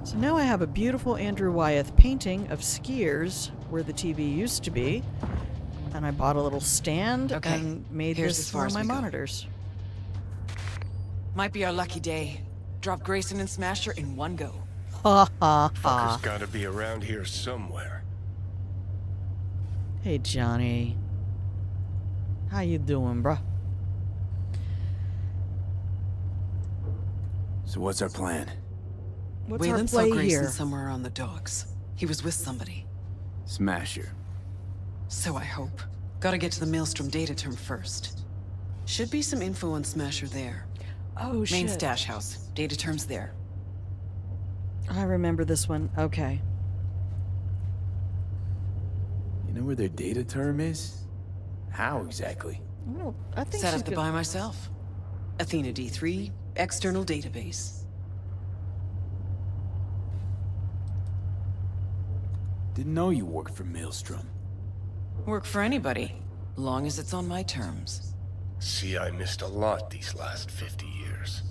So now I have a beautiful Andrew Wyeth painting of skiers where the TV used to be. And I bought a little stand and made here's this as far for as my we go. monitors. Might be our lucky day. Drop Grayson and Smasher in one go. Ha ha Fucker's ha. gotta be around here somewhere. Hey, Johnny. How you doing, bruh? So what's our plan? What's Wayland our saw play Grayson here? somewhere on the docks. He was with somebody. Smasher. So I hope. Gotta get to the Maelstrom data term first. Should be some info on Smasher there. Oh, shit. Main stash house. Data term's there. I remember this one. Okay. You know where their data term is? How exactly? Well, I think Set she's up the gonna- buy myself. Athena D3, external database. Didn't know you worked for Maelstrom. Work for anybody, long as it's on my terms. See, I missed a lot these last 50 years.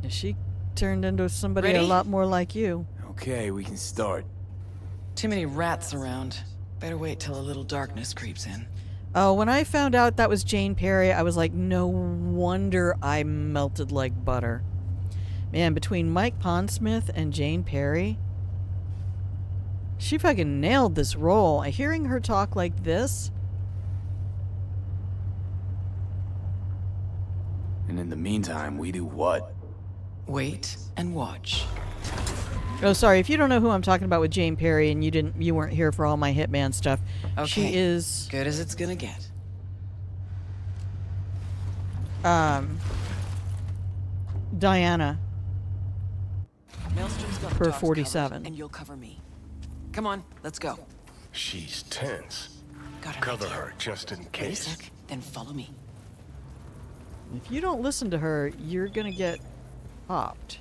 She turned into somebody a Ready? lot more like you. Okay, we can start. Too many rats around. Better wait till a little darkness creeps in. Oh, when I found out that was Jane Perry, I was like, no wonder I melted like butter. Man, between Mike Pondsmith and Jane Perry, she fucking nailed this role. Hearing her talk like this, And in the meantime, we do what? Wait and watch. oh, sorry, if you don't know who I'm talking about with Jane Perry and you weren't here for all my Hitman stuff, Okay. she is Good as it's gonna get. Diana Maelstrom's got for the docks 47. covered, and you'll cover me. Come on, let's go. She's tense. Got an Cover idea. her just in Wait a case. sec, then follow me. If you don't listen to her, you're gonna get popped.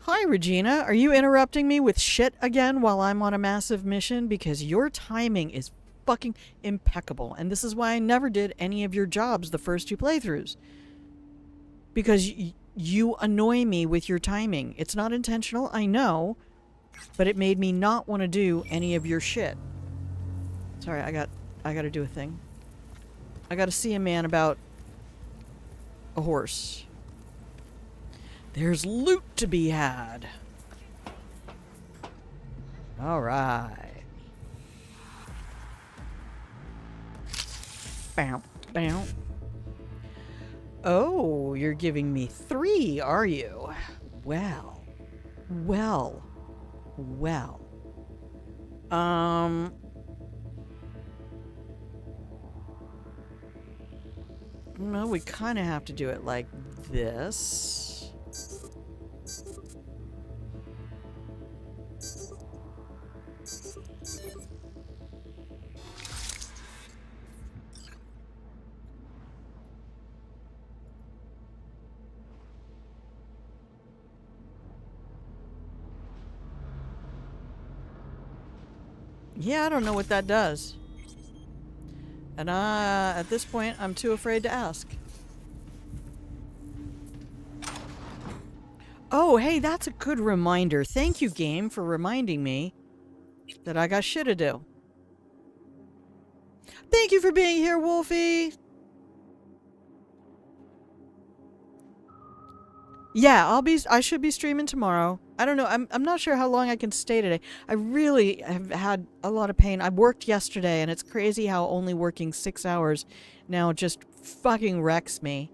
Hi, Regina. Are you interrupting me with shit again while I'm on a massive mission? Because your timing is fucking impeccable. And this is why I never did any of your jobs the first 2 playthroughs. Because you annoy me with your timing. It's not intentional, I know. But it made me not want to do any of your shit. Sorry, I gotta do a thing. I gotta see a man about a horse. There's loot to be had. Alright. Bow, bow. Oh, you're giving me 3, are you? Well. Well. Well. No, we kind of have to do it like this. Yeah, I don't know what that does. And at this point, I'm too afraid to ask. Oh, hey, that's a good reminder. Thank you, game, for reminding me that I got shit to do. Thank you for being here, Wolfie! Yeah, I should be streaming tomorrow. I don't know, I'm not sure how long I can stay today. I really have had a lot of pain. I worked yesterday, and it's crazy how only working 6 hours now just fucking wrecks me.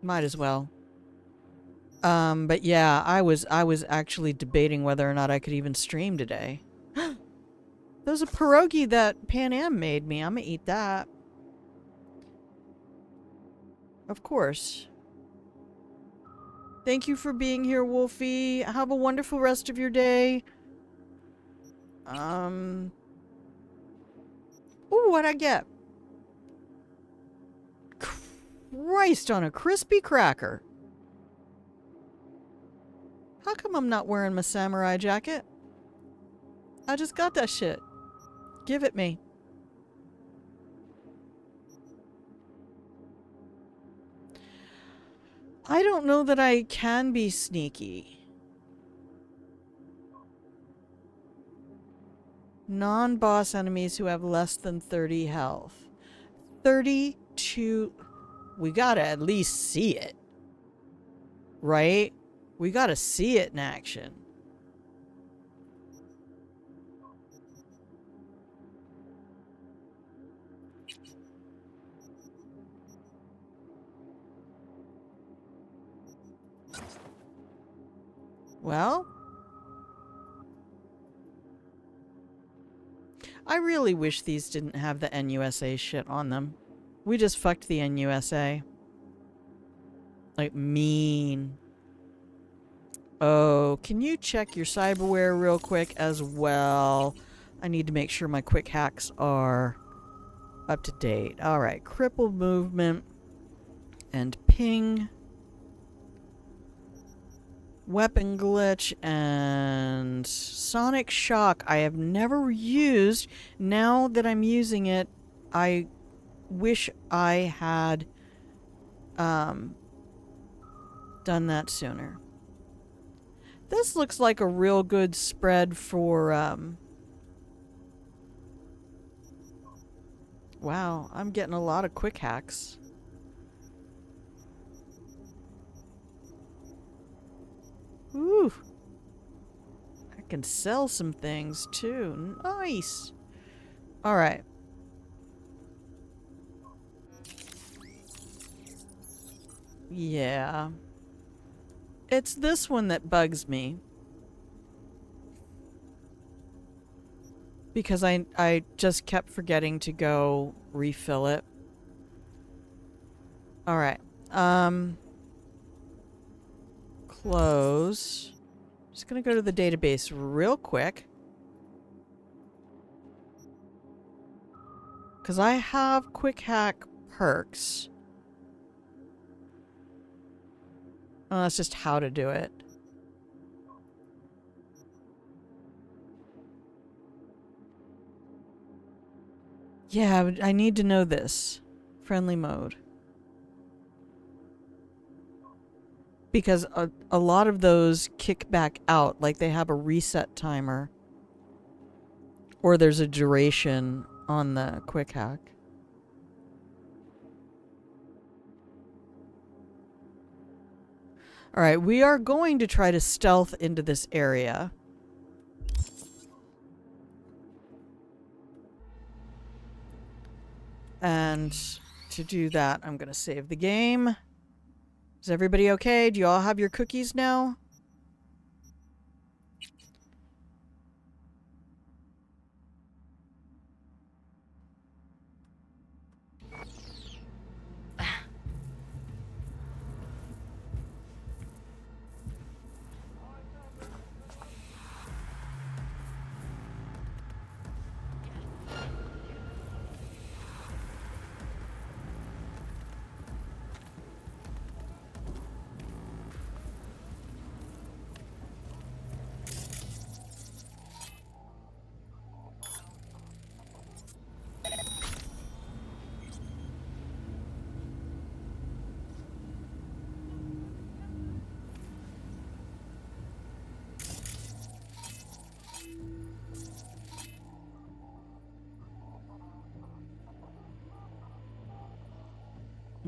Might as well. But yeah, I was actually debating whether or not I could even stream today. There's a pierogi that Pan Am made me. I'm gonna eat that. Of course. Thank you for being here, Wolfie. Have a wonderful rest of your day. Ooh, what'd I get? Christ on a crispy cracker. How come I'm not wearing my samurai jacket? I just got that shit. Give it me. I don't know that I can be sneaky. Non-boss enemies who have less than 30 health. 32... We gotta at least see it. Right? We gotta see it in action. Well, I really wish these didn't have the NUSA shit on them. We just fucked the NUSA. Like, mean. Oh, can you check your cyberware real quick as well? I need to make sure my quick hacks are up to date. Alright, crippled movement and ping. Weapon glitch and sonic shock I have never used. Now that I'm using it, I wish I had done that sooner. This looks like a real good spread for wow, I'm getting a lot of quick hacks. Ooh. I can sell some things too. Nice. Alright. Yeah. It's this one that bugs me. Because I just kept forgetting to go refill it. Alright. Close. Just gonna go to the database real quick. Because I have quick hack perks. Oh, that's just how to do it. Yeah, I need to know this. Friendly mode. Because a lot of those kick back out, like they have a reset timer. Or there's a duration on the quick hack. Alright, we are going to try to stealth into this area. And to do that, I'm going to save the game. Is everybody okay? Do you all have your cookies now?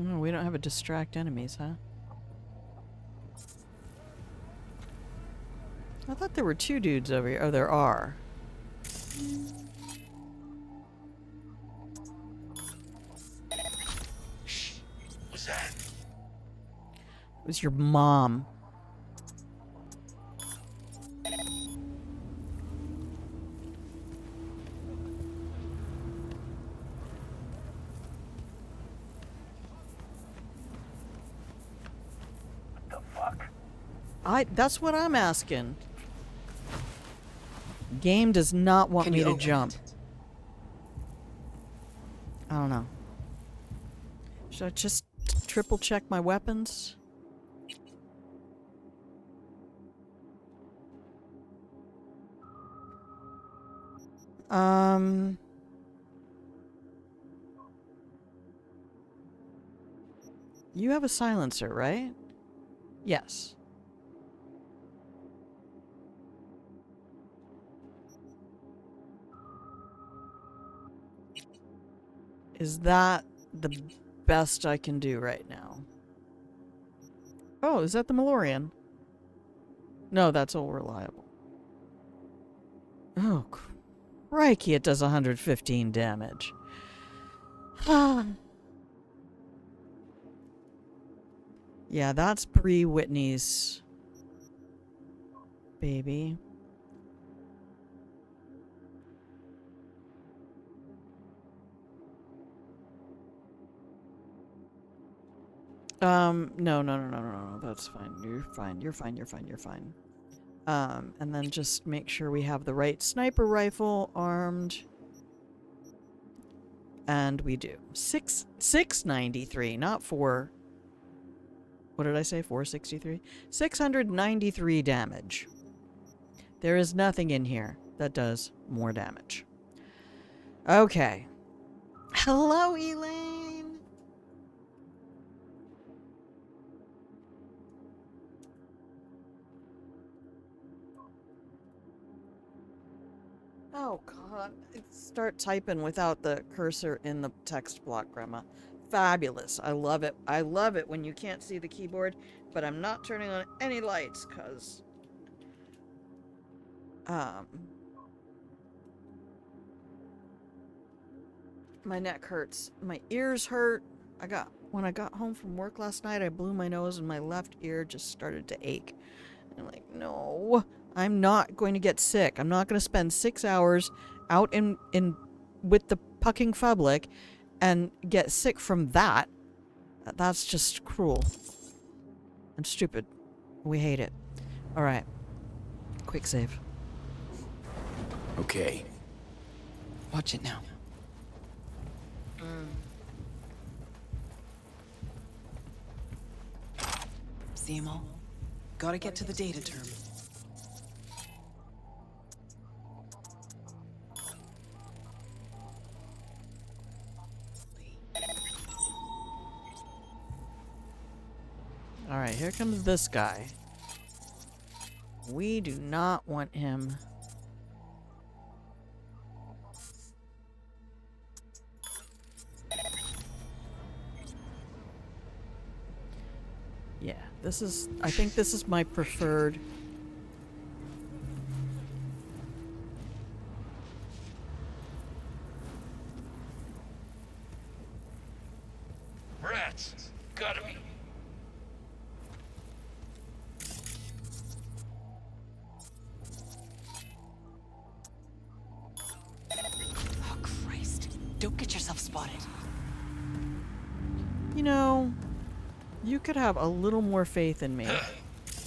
Oh, we don't have a distract enemies, huh? I thought there were two dudes over here. Oh, there are. What's that? It was your mom. The fuck? That's what I'm asking. Game does not want Can me you to open jump. it? I don't know. Should I just triple check my weapons? You have a silencer, right? Yes. Is that the best I can do right now? Oh, is that the Malorian? No, that's all reliable. Oh, crikey, it does 115 damage. Yeah, that's Bree Whitney's baby. No, that's fine. You're fine, you're fine, you're fine, you're fine. And then just make sure we have the right sniper rifle armed. And we do. 693, not 4. What did I say? 463? 693 damage. There is nothing in here that does more damage. Okay. Hello, Elaine! Oh, God. Start typing without the cursor in the text block, Grandma. Fabulous. I love it. I love it when you can't see the keyboard, but I'm not turning on any lights, because... my neck hurts. My ears hurt. When I got home from work last night, I blew my nose and my left ear just started to ache. I'm like, no, I'm not going to get sick. I'm not going to spend 6 hours out in with the pucking public and get sick from that. That's just cruel and stupid. We hate it. All right. Quick save. Okay. Watch it now. See 'em all? Gotta get to the data term. Alright, here comes this guy. We do not want him. Yeah, this is... I think this is my preferred... Rats! Gotta be. Oh, Christ. Don't get yourself spotted. You know, you could have a little more faith in me. You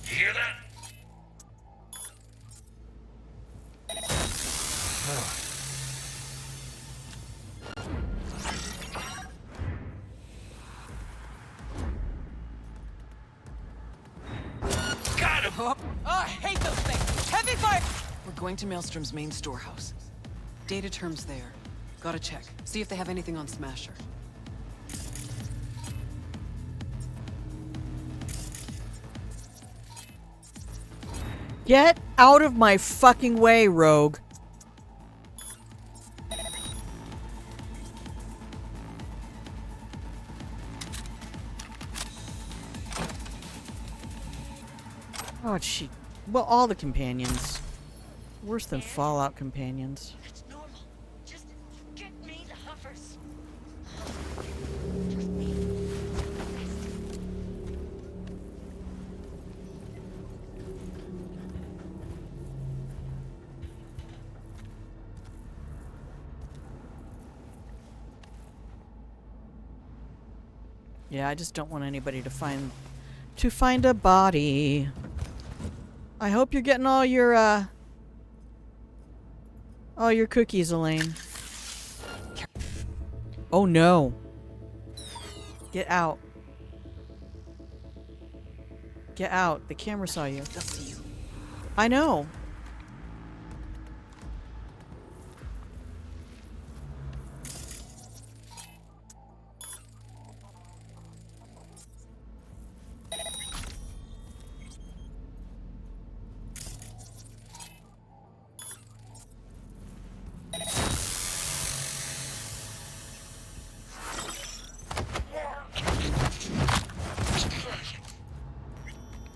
hear that? Got him! Oh, I hate those things! Heavy fire! We're going to Maelstrom's main storehouse. Data term's there. Gotta check. See if they have anything on Smasher. Get out of my fucking way, rogue. Oh, she... Well, all the companions. Worse than Fallout companions. It's normal. Just get me the Huffers. Just me. Yeah, I just don't want anybody to find a body. I hope you're getting all your cookies, Elaine. Oh no. Get out. Get out. The camera saw you. They'll see you. I know.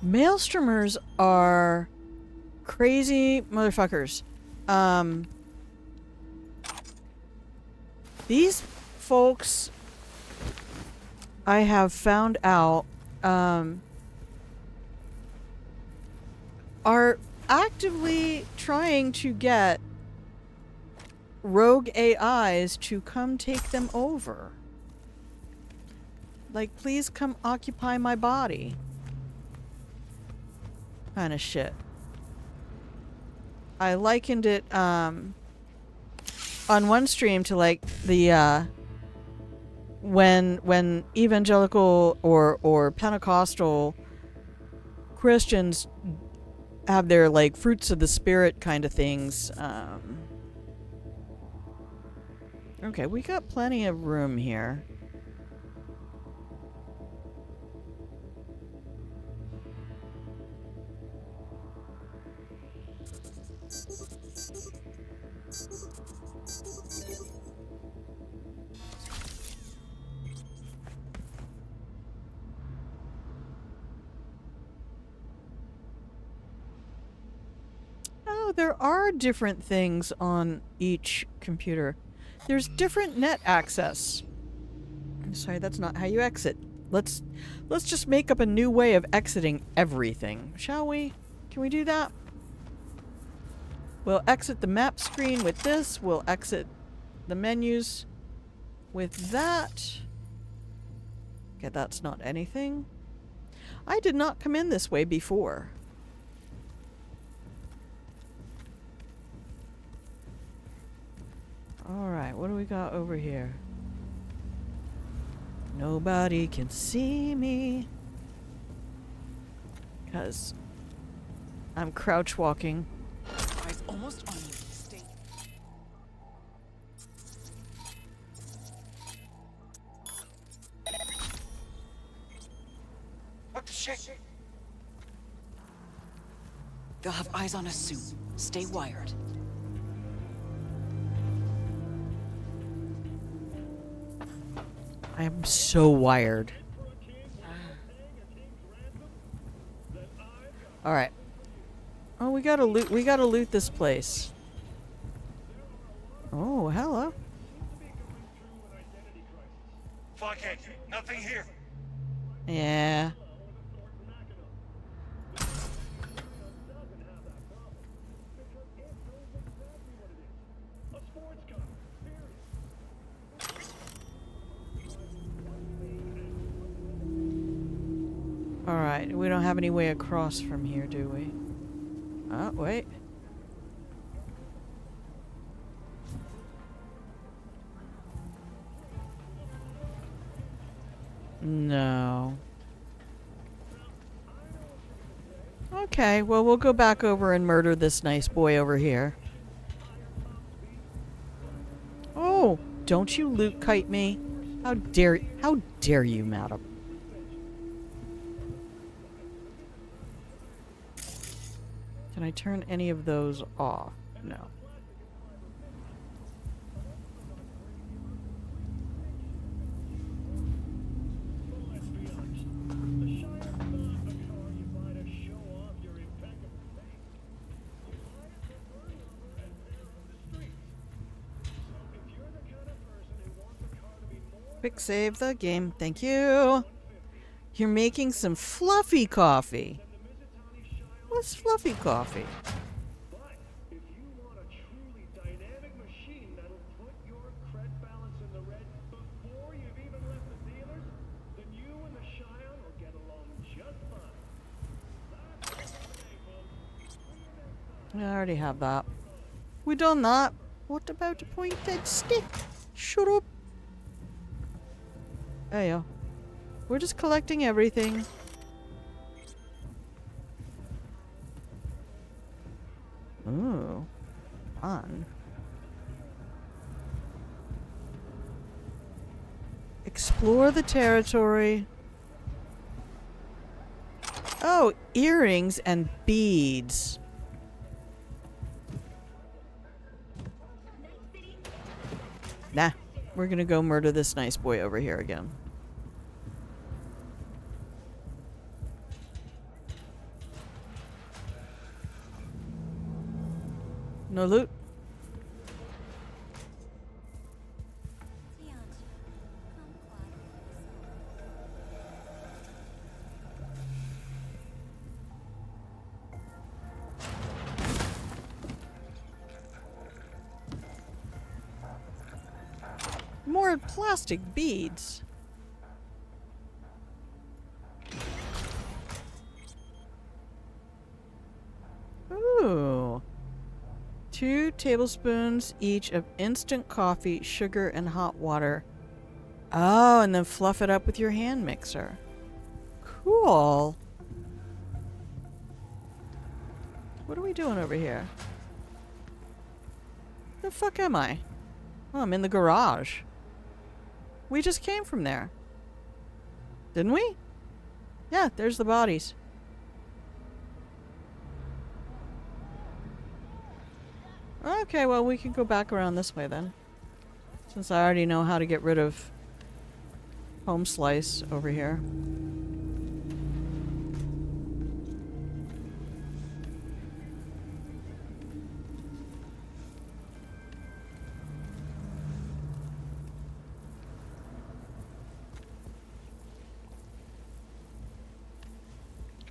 Maelstromers are crazy motherfuckers. These folks, I have found out, are actively trying to get rogue AIs to come take them over. Like, please come occupy my body. Kind of shit. I likened it on one stream to like the when evangelical or Pentecostal Christians have their like fruits of the spirit kind of things. Okay, we got plenty of room here. Oh, there are different things on each computer. There's different net access. Sorry, that's not how you exit. Let's just make up a new way of exiting everything, shall we? Can we do that? We'll exit the map screen with this. We'll exit the menus with that. Okay, that's not anything. I did not come in this way before. Alright, what do we got over here? Nobody can see me. Because I'm crouch walking. Eyes almost on you. Stay. What the shit? They'll have eyes on us soon. Stay wired. I am so wired. Alright. Oh, we gotta loot this place. Oh, hello. Fuck it. Nothing here. Yeah. Alright, we don't have any way across from here, do we? Oh, wait. No. Okay, well, we'll go back over and murder this nice boy over here. Oh, don't you loot kite me? How dare you, madam? Can I turn any of those off? No. Quick save the game. Thank you. You're making some fluffy coffee. What's fluffy coffee? If you want a truly dynamic machine that'll put your cred balance in the red before you've even left the dealers, then you and the Cheyenne will get along just fine. I already have that. We done that. What about a pointed stick? Shut up. There you go. We're just collecting everything. Ooh. Fun. Explore the territory. Oh, earrings and beads. Nah, we're gonna go murder this nice boy over here again. No loot? More plastic beads. Ooh. 2 tablespoons each of instant coffee, sugar, and hot water. Oh, and then fluff it up with your hand mixer. Cool. What are we doing over here? The fuck am I? Oh, I'm in the garage. We just came from there. Didn't we? Yeah, there's the bodies. Okay, well, we can go back around this way then. Since I already know how to get rid of home slice over here.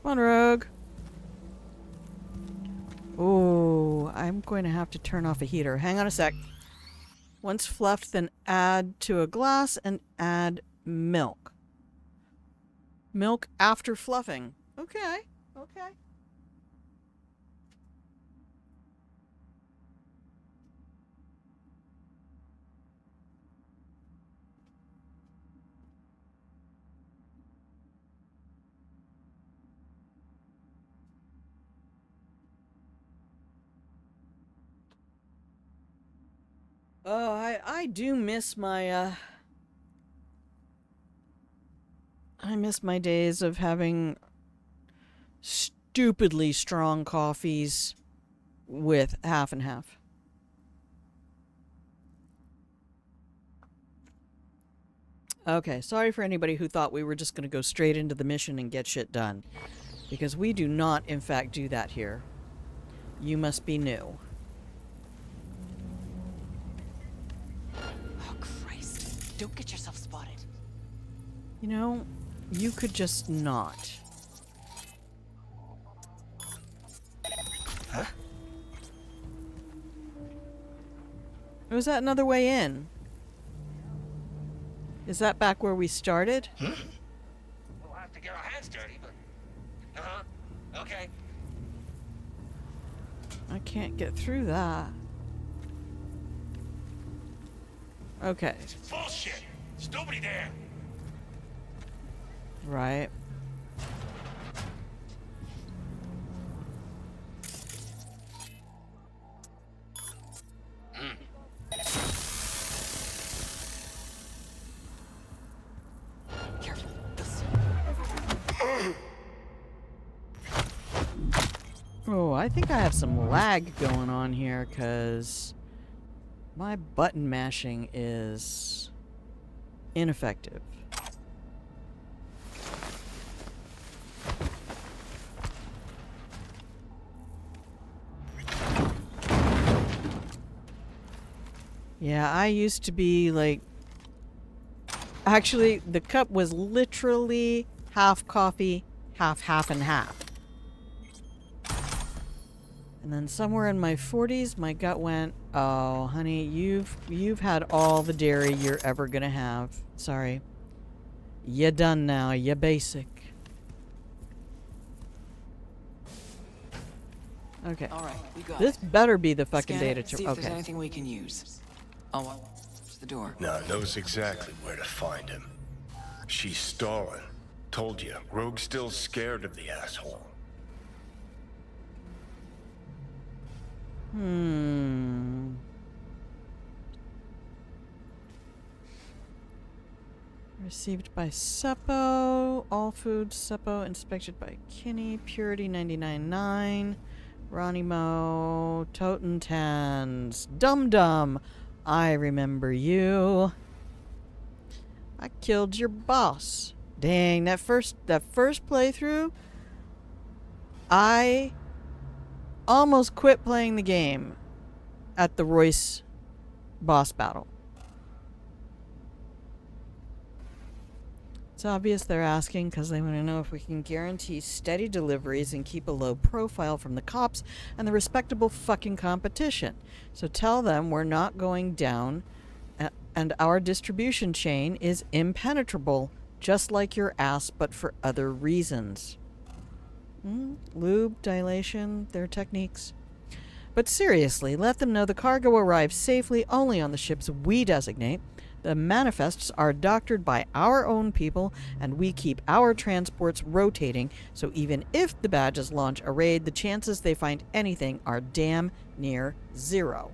Come on, Rogue. Oh, I'm going to have to turn off a heater. Hang on a sec. Once fluffed, then add to a glass and add milk. Milk after fluffing. Okay, okay. Oh, I do miss my I miss my days of having stupidly strong coffees with half and half. Okay, sorry for anybody who thought we were just going to go straight into the mission and get shit done. Because we do not, in fact, do that here. You must be new. Oh, Christ. Don't get yourself spotted. You know, you could just not. Huh? Or was that another way in? Is that back where we started? We'll have to get our hands dirty, but... Okay. I can't get through that. Okay. Bullshit! There's nobody there! Right. Careful. This. Oh, I think I have some lag going on here, because my button mashing is ineffective. Yeah, I used to be like... Actually, the cup was literally half coffee, half and half. And then somewhere in my 40s, my gut went, "Oh, honey, you've had all the dairy you're ever gonna have. Sorry. You done now. You basic." Okay. All right, we got This it. better be the fucking Scan data. it, see if there's Okay. anything we can use. Oh, well, it's the door. Now knows exactly where to find him. She's stalling. Told you, Rogue's still scared of the asshole. Received by Seppo. All foods Seppo. Inspected by Kinney. Purity 99.9. Ronnie Mo. Toten Tans. Dum Dum. I remember you. I killed your boss. Dang, that first playthrough, I almost quit playing the game at the Royce boss battle. It's obvious they're asking because they want to know if we can guarantee steady deliveries and keep a low profile from the cops and the respectable fucking competition. So tell them we're not going down and our distribution chain is impenetrable, just like your ass, but for other reasons. Lube, dilation, their techniques. But seriously, let them know the cargo arrives safely only on the ships we designate. The manifests are doctored by our own people, and we keep our transports rotating, so even if the badges launch a raid, the chances they find anything are damn near zero.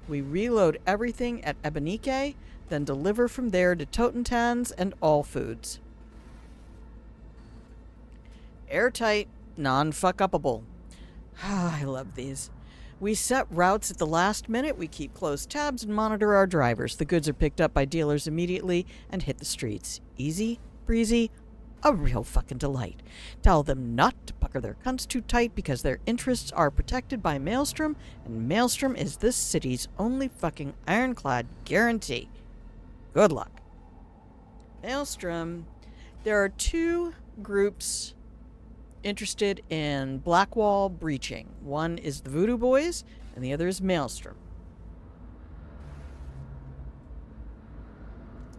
We reload everything at Ebenike, then deliver from there to Totentans and All Foods. Airtight, non-fuck-upable. I love these. We set routes at the last minute, we keep close tabs and monitor our drivers. The goods are picked up by dealers immediately and hit the streets. Easy, breezy, a real fucking delight. Tell them not to pucker their cunts too tight because their interests are protected by Maelstrom, and Maelstrom is this city's only fucking ironclad guarantee. Good luck. Maelstrom, there are two groups interested in Blackwall breaching. One is the Voodoo Boys, and the other is Maelstrom.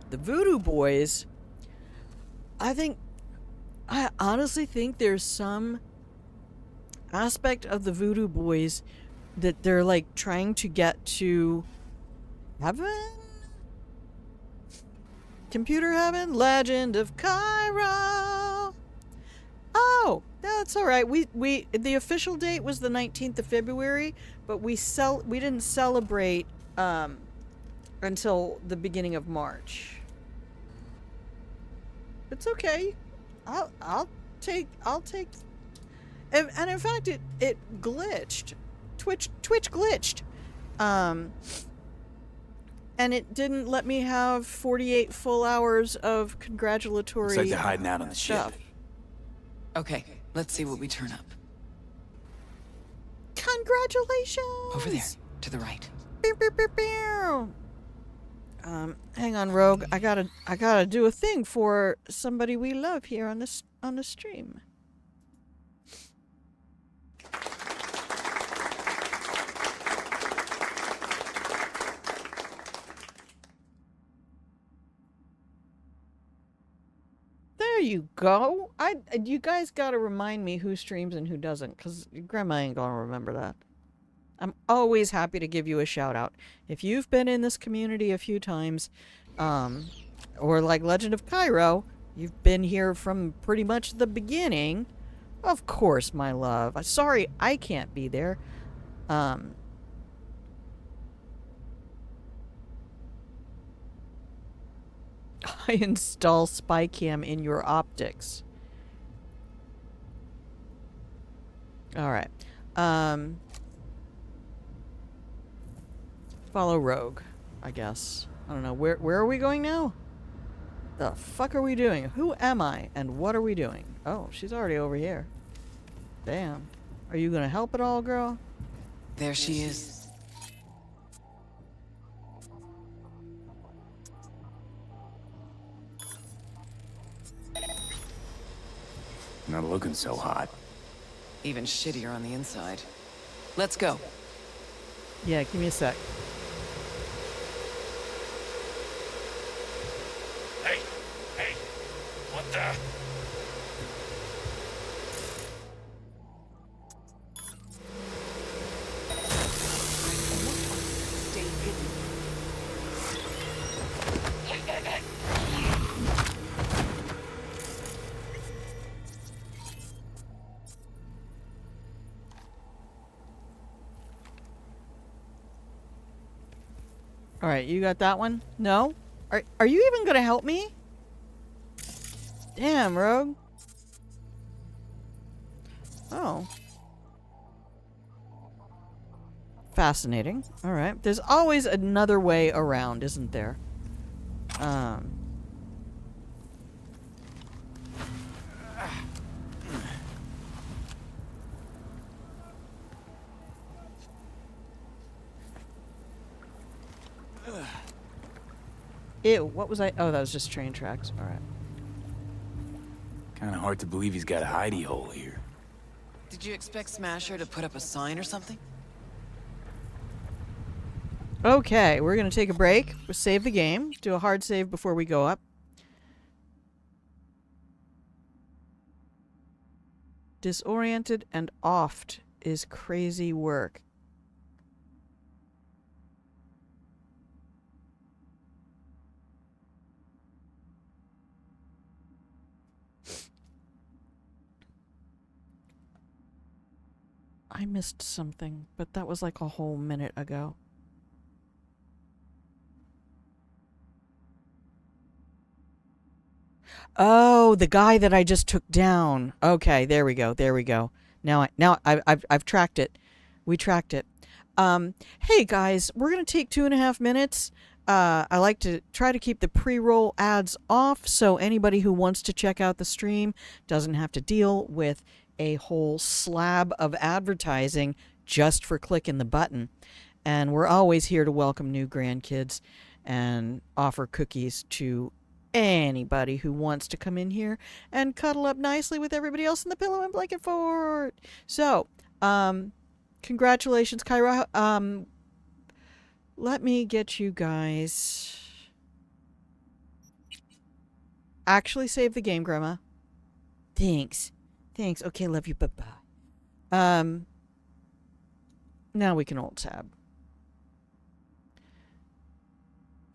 The Voodoo Boys, I honestly think there's some aspect of the Voodoo Boys that they're like trying to get to heaven? Computer heaven? Legend of Cairo. Oh, that's all right. We the official date was the 19th of February, but we didn't celebrate until the beginning of March. It's okay. I'll take and in fact it glitched. Twitch glitched. And it didn't let me have 48 full hours of congratulatory Looks like they're hiding out on the stuff. ship. Okay, let's see what we turn up. Congratulations! Over there, to the right. Pew, pew, pew, pew. Hang on, Rogue. I gotta do a thing for somebody we love here on the stream. There you go. You guys gotta remind me who streams and who doesn't, because Grandma ain't gonna remember that. I'm always happy to give you a shout out. If you've been in this community a few times, or like Legend of Cairo, you've been here from pretty much the beginning. Of course, my love. Sorry I can't be there. I install spy cam in your optics. Alright. Follow Rogue, I guess. I don't know. Where are we going now? The fuck are we doing? Who am I? And what are we doing? Oh, she's already over here. Damn. Are you gonna help at all, girl? There she is. Not looking so hot. Even shittier on the inside. Let's go. Yeah, give me a sec. Hey, what the? Stay hidden. Alright, you got that one? No? Are you even gonna help me? Damn, Rogue. Oh. Fascinating. Alright. There's always another way around, isn't there? Ew, what was I? Oh, that was just train tracks. Alright. Kinda hard to believe he's got a hidey hole here. Did you expect Smasher to put up a sign or something? Okay, we're gonna take a break. We'll save the game. Do a hard save before we go up. Disoriented and oft is crazy work. I missed something, but that was like a whole minute ago. Oh, the guy that I just took down. Okay, there we go. There we go. Now I've tracked it. We tracked it. Hey guys, we're gonna take 2.5 minutes. I like to try to keep the pre-roll ads off so anybody who wants to check out the stream doesn't have to deal with a whole slab of advertising just for clicking the button. And we're always here to welcome new grandkids and offer cookies to anybody who wants to come in here and cuddle up nicely with everybody else in the pillow and blanket fort. So, congratulations, Kyra. Let me get you guys. Actually save the game, Grandma. Thanks. Thanks. Okay, love you. Bye-bye. Now we can alt tab.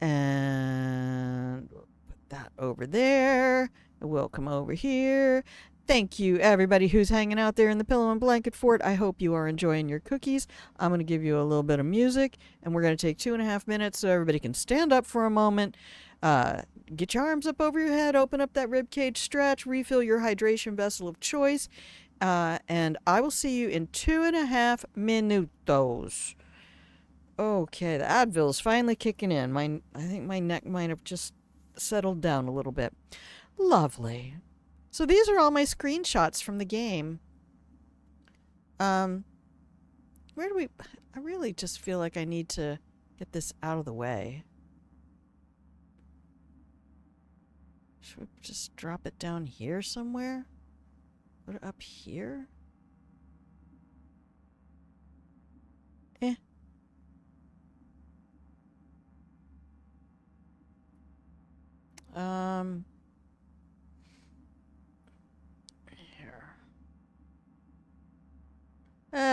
And we'll put that over there. We'll come over here. Thank you, everybody who's hanging out there in the Pillow and Blanket Fort. I hope you are enjoying your cookies. I'm going to give you a little bit of music, and we're going to take 2.5 minutes so everybody can stand up for a moment. Get your arms up over your head, open up that ribcage stretch, refill your hydration vessel of choice, and I will see you in 2.5 minutos. Okay, the Advil's finally kicking in. I think my neck might have just settled down a little bit. Lovely. So these are all my screenshots from the game. Where do we... I really just feel like I need to get this out of the way. Should we just drop it down here somewhere? Put it up here? Eh.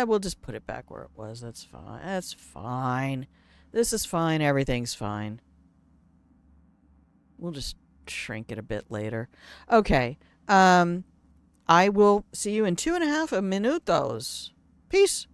We'll just put it back where it was. That's fine. That's fine. This is fine. Everything's fine. We'll just shrink it a bit later. Okay. I will see you in 2.5 minutos. Peace.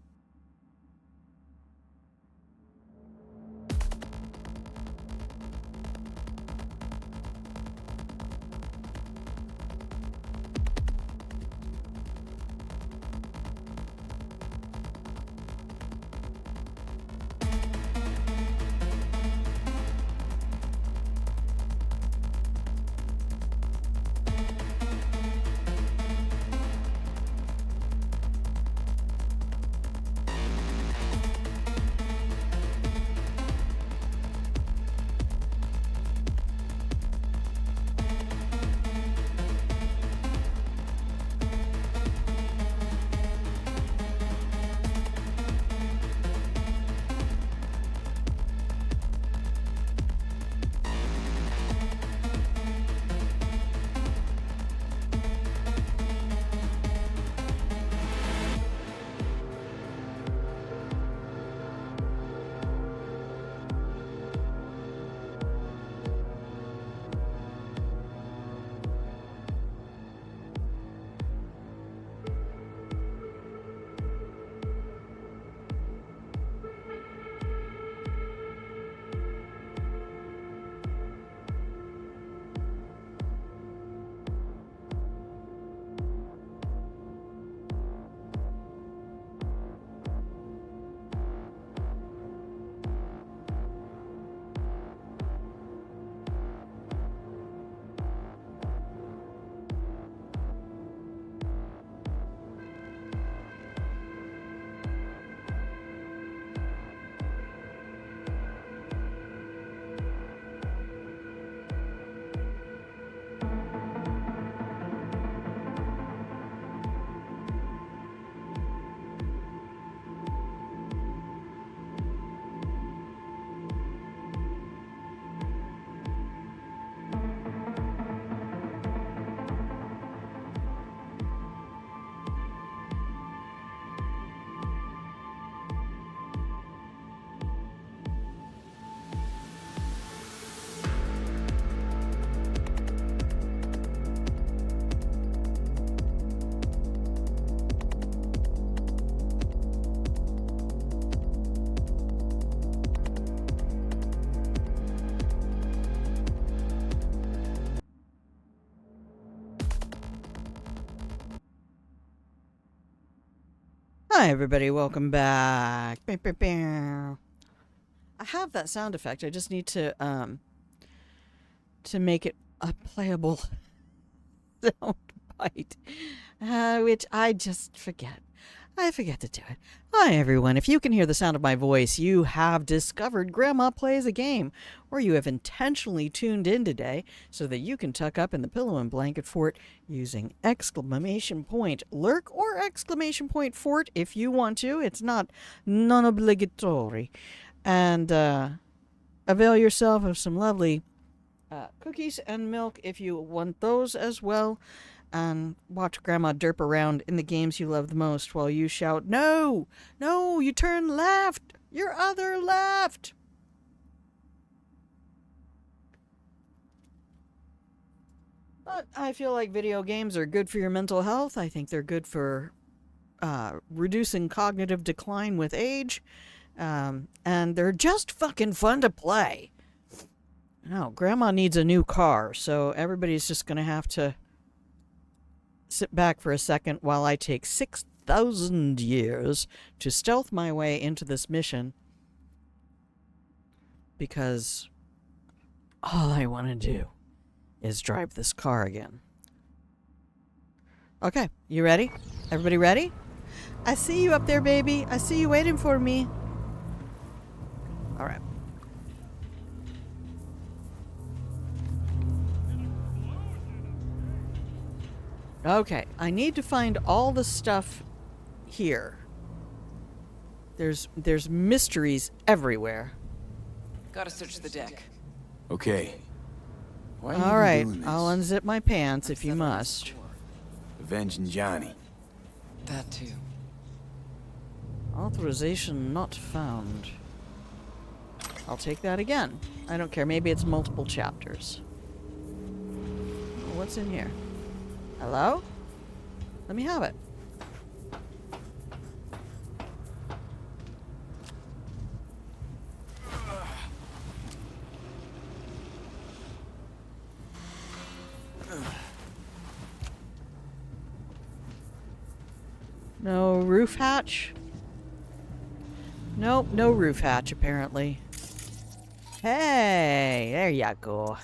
Hi, everybody. Welcome back. I have that sound effect. I just need to make it a playable sound bite, which I just forget. I forget to do it. Hi, everyone. If you can hear the sound of my voice, you have discovered Grandma Plays a Game, or you have intentionally tuned in today so that you can tuck up in the Pillow and Blanket Fort using exclamation point lurk or exclamation point fort if you want to. It's not non-obligatory. And avail yourself of some lovely cookies and milk if you want those as well. And watch Grandma derp around in the games you love the most while you shout, "No! No! You turn left! Your other left!" But I feel like video games are good for your mental health. I think they're good for reducing cognitive decline with age. And they're just fucking fun to play. No, Grandma needs a new car, so everybody's just gonna have to sit back for a second while I take 6,000 years to stealth my way into this mission. Because all I want to do is drive this car again. Okay, you ready? Everybody ready? I see you up there, baby. I see you waiting for me. All right. Okay, I need to find all the stuff here. There's mysteries everywhere. Gotta search the deck. Okay. Why are you All even right, doing this? I'll unzip my pants if you must. Avenging Johnny. That too. Authorization not found. I'll take that again. I don't care. Maybe it's multiple chapters. Oh, what's in here? Hello? Let me have it. No roof hatch? Nope, no roof hatch apparently. Hey, there ya go.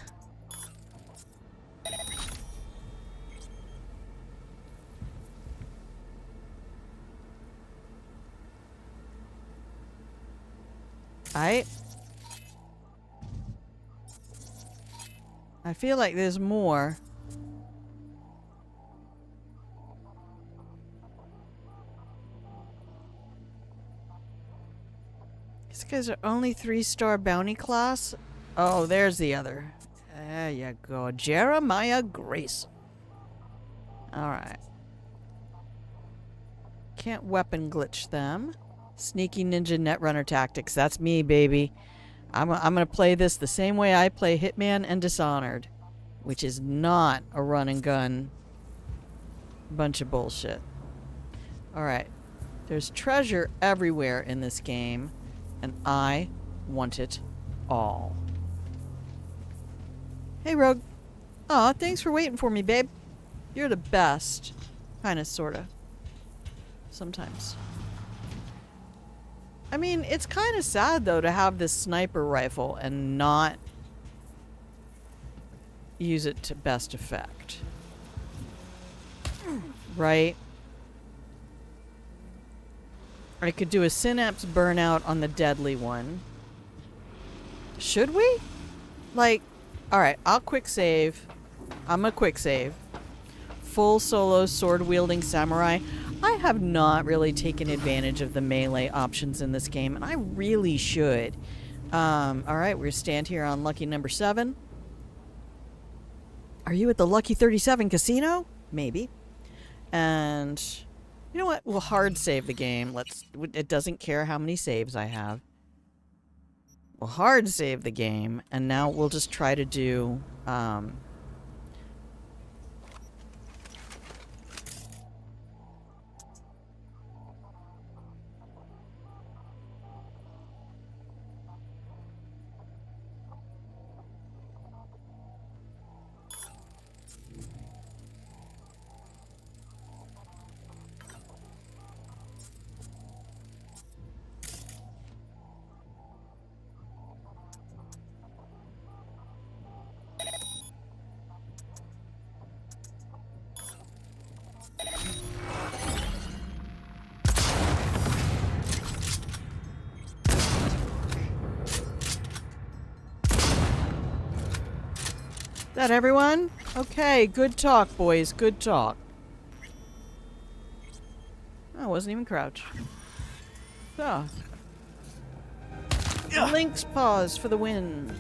I feel like there's more. These guys are only 3-star bounty class? Oh, there's the other. There you go. Jeremiah Grace. Alright. Can't weapon glitch them. Sneaky ninja netrunner tactics. That's me, baby. I'm gonna play this the same way I play Hitman and Dishonored. Which is not a run and gun bunch of bullshit. Alright. There's treasure everywhere in this game. And I want it all. Hey, Rogue. Aw, thanks for waiting for me, babe. You're the best. Kinda, sorta. Sometimes. I mean, it's kinda sad, though, to have this sniper rifle and not use it to best effect. Right? I could do a synapse burnout on the deadly one. Should we? Like, alright, I'll quick save. I'm gonna quick save. Full solo sword-wielding samurai. I have not really taken advantage of the melee options in this game, and I really should. Alright, we're stand here on lucky number 7. Are you at the Lucky 37 casino? Maybe. And you know what? We'll hard save the game. It doesn't care how many saves I have. We'll hard save the game, and now we'll just try to do that, everyone? Okay, good talk, boys. Good talk. Oh, I wasn't even crouched. So. Link's paws for the win.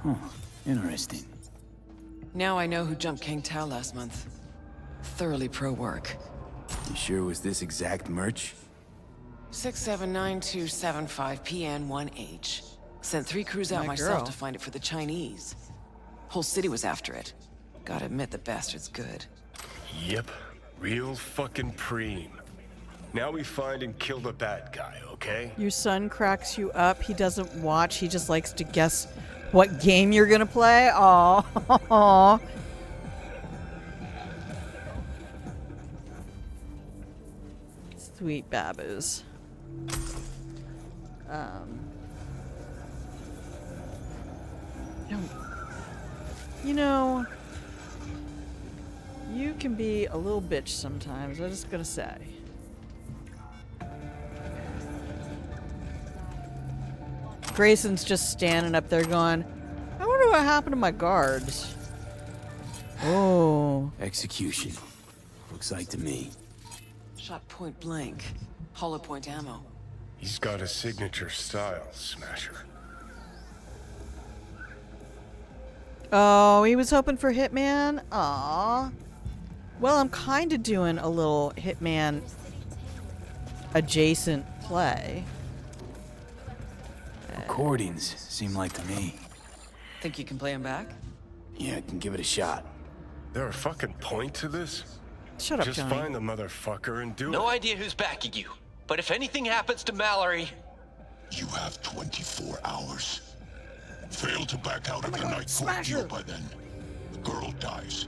Huh. Interesting. Now I know who jumped King Tao last month. Thoroughly pro work. You sure it was this exact merch? 679-275-PN1H. Sent 3 crews out My myself girl. to find it for the Chinese. Whole city was after it. Gotta admit, the bastard's good. Yep. Real fucking preem. Now we find and kill the bad guy, okay? Your son cracks you up. He doesn't watch. He just likes to guess what game you're gonna play. Aww. Sweet baboos. You know, you can be a little bitch sometimes. I'm just gonna say. Grayson's just standing up there going, I wonder what happened to my guards. Oh. Execution. Looks like to me. Shot point blank. Hollow point ammo. He's got a signature style, Smasher. Oh, he was hoping for Hitman? Aw. Well, I'm kind of doing a little Hitman adjacent play. Recordings seem like to me. Think you can play him back? Yeah, I can give it a shot. There a fucking point to this? Shut up, Just Johnny. find the motherfucker and do No it. idea who's backing you, but if anything happens to Mallory, You have 24 hours. Fail to back out of the night court deal by then. The girl dies.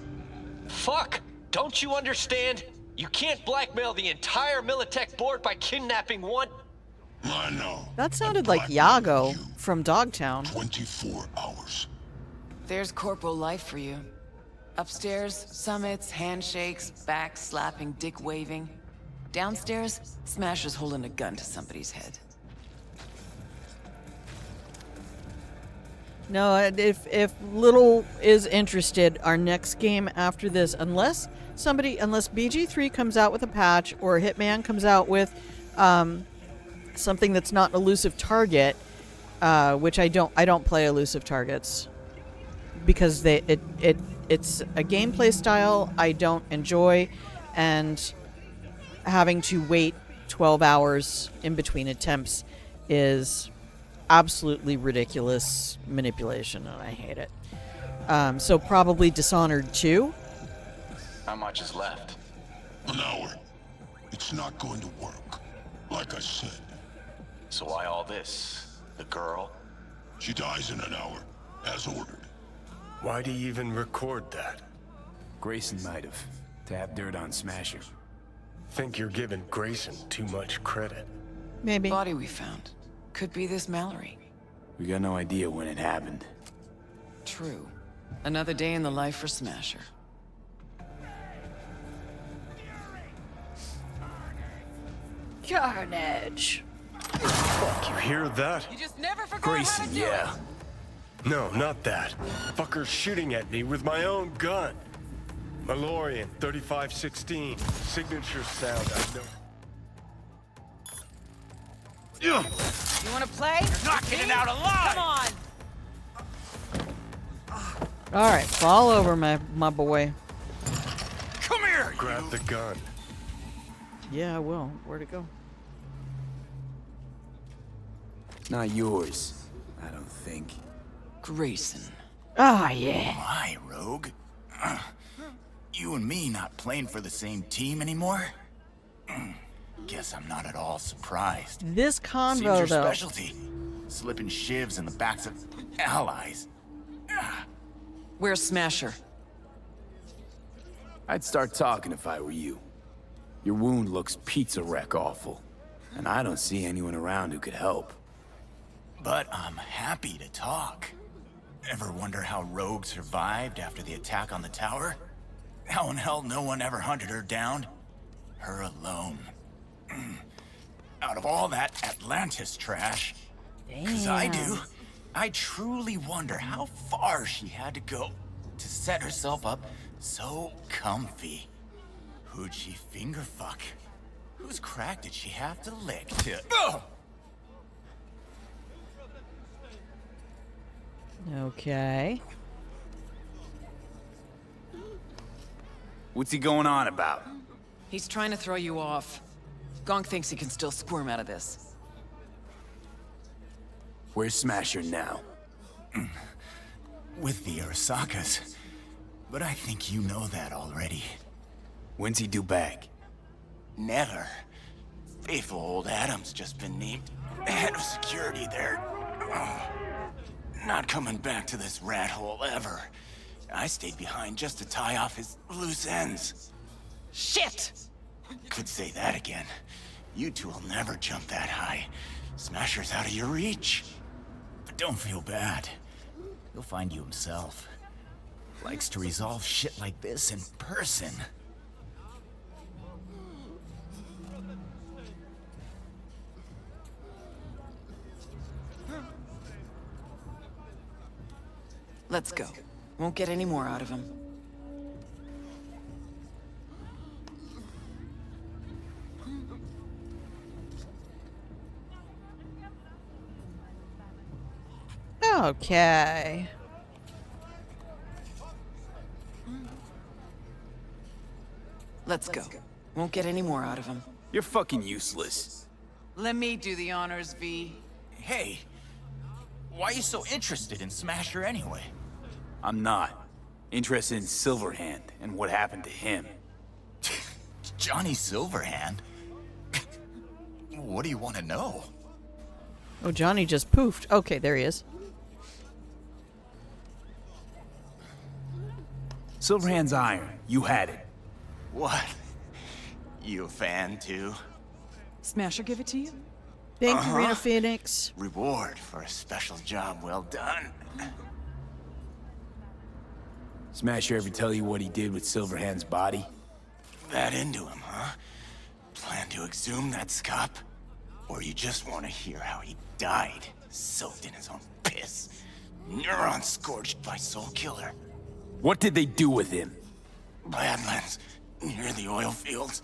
fuck! Don't you understand? You can't blackmail the entire Militech board by kidnapping one. I know. That sounded like Blackmail Yago you. from Dogtown. 24 hours. There's corporal life for you. Upstairs, summits, handshakes, back slapping, dick waving. Downstairs, Smasher's holding a gun to somebody's head. No, if Little is interested, our next game after this, unless BG3 comes out with a patch or Hitman comes out with something that's not an elusive target, which I don't play elusive targets because it's a gameplay style I don't enjoy, and having to wait 12 hours in between attempts is absolutely ridiculous manipulation, and I hate it. So probably Dishonored 2. How much is left? An hour. It's not going to work. Like I said, So why all this? The girl? she dies in an hour, as ordered. Why'd he even record that? Grayson might have. To have dirt on Smasher. Think you're giving Grayson too much credit. Maybe. Body we found. Could be this Mallory. We got no idea when it happened. True. Another day in the life for Smasher. Carnage. Fuck, you hear that? You just never forgot Grayson, yeah. No, not that. Fucker's shooting at me with my own gun. Malorian, 3516. Signature sound, I know. You wanna play? Not getting out alive! Come on! All right, fall over, my boy. Come here! Grab the gun. Yeah, I will. Where'd it go? Not yours, I don't think. Grayson. Ah, yeah. Hi, Rogue. You and me not playing for the same team anymore? Guess I'm not at all surprised. This Seems convo, your though. specialty. Slipping shivs in the backs of allies. Where's Smasher? I'd start talking if I were you. Your wound looks pizza wreck awful. And I don't see anyone around who could help. But I'm happy to talk. Ever wonder how Rogue survived after the attack on the tower? How in hell no one ever hunted her down? Her alone. Out of all that Atlantis trash, 'cause I do, I truly wonder how far she had to go to set herself up so comfy. Who'd she finger fuck? Whose crack did she have to lick to... Okay. What's he going on about? He's trying to throw you off. Gonk thinks he can still squirm out of this. Where's Smasher now? With the Arasakas. But I think you know that already. When's he due back? Never. Faithful old Adam's just been named head of security there. Not coming back to this rat hole ever. I stayed behind just to tie off his loose ends. Shit! Could say that again. You two will never jump that high. Smasher's out of your reach. But don't feel bad. He'll find you himself. Likes to resolve shit like this in person. Let's go. Won't get any more out of him. Okay. Let's go. Won't get any more out of him. You're fucking useless. Let me do the honors, V. Hey, why are you so interested in Smasher anyway? I'm not. Interested in Silverhand and what happened to him. Johnny Silverhand? What do you want to know? Oh, Johnny just poofed. Okay, there he is. Silverhand's iron. You had it. What? You a fan too? Smasher give it to you? Thank you, Rena Phoenix. Reward for a special job well done. Smasher ever tell you what he did with Silverhand's body? That into him, huh? Plan to exhume that scop? Or you just want to hear how he died, soaked in his own piss? Neurons scorched by Soul Killer. What did they do with him? Badlands, near the oil fields.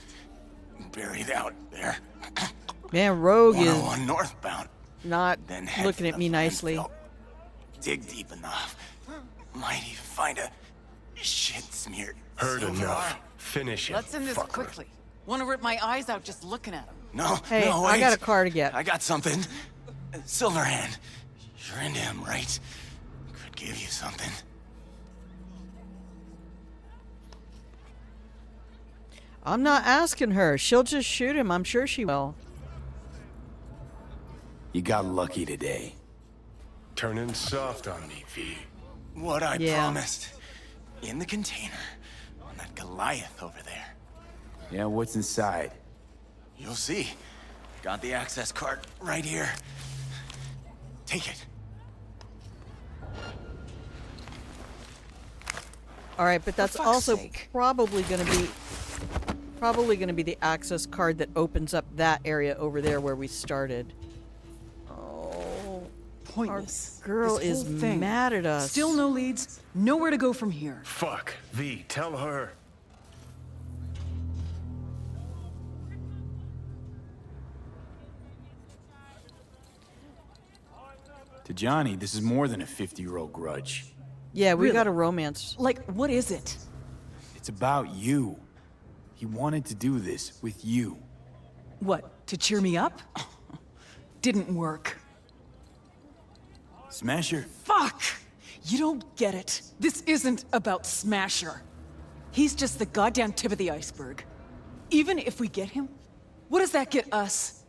Buried out there. Man, Rogue is 101 northbound. not Then head looking for at me the nicely. landfill. Dig deep enough. Might even find a shit-smeared Heard silver enough. arm. Finish it, Let's end this fucker. quickly. Want to rip my eyes out just looking at him. No, Hey, no, I wait. got a car to get. I got something. Silverhand. You're into him, right? Could give you something. I'm not asking her. She'll just shoot him. I'm sure she will. You got lucky today. Turning soft on me, V. What I Yeah. promised. In the container. On that Goliath over there. Yeah, what's inside? You'll see. Got the access card right here. Take it. All right, but that's fuck's also sake. probably going to be the access card that opens up that area over there where we started. Oh, Pointless. our girl This is whole thing. mad at us. Still no leads. Nowhere to go from here. Fuck. V, tell her. To Johnny, this is more than a 50-year-old grudge. Yeah, we Really? got a romance. Like, what is it? It's about you. He wanted to do this with you. What, to cheer me up? Didn't work. Smasher, Fuck! You don't get it. This isn't about Smasher. He's just the goddamn tip of the iceberg. Even if we get him, what does that get us?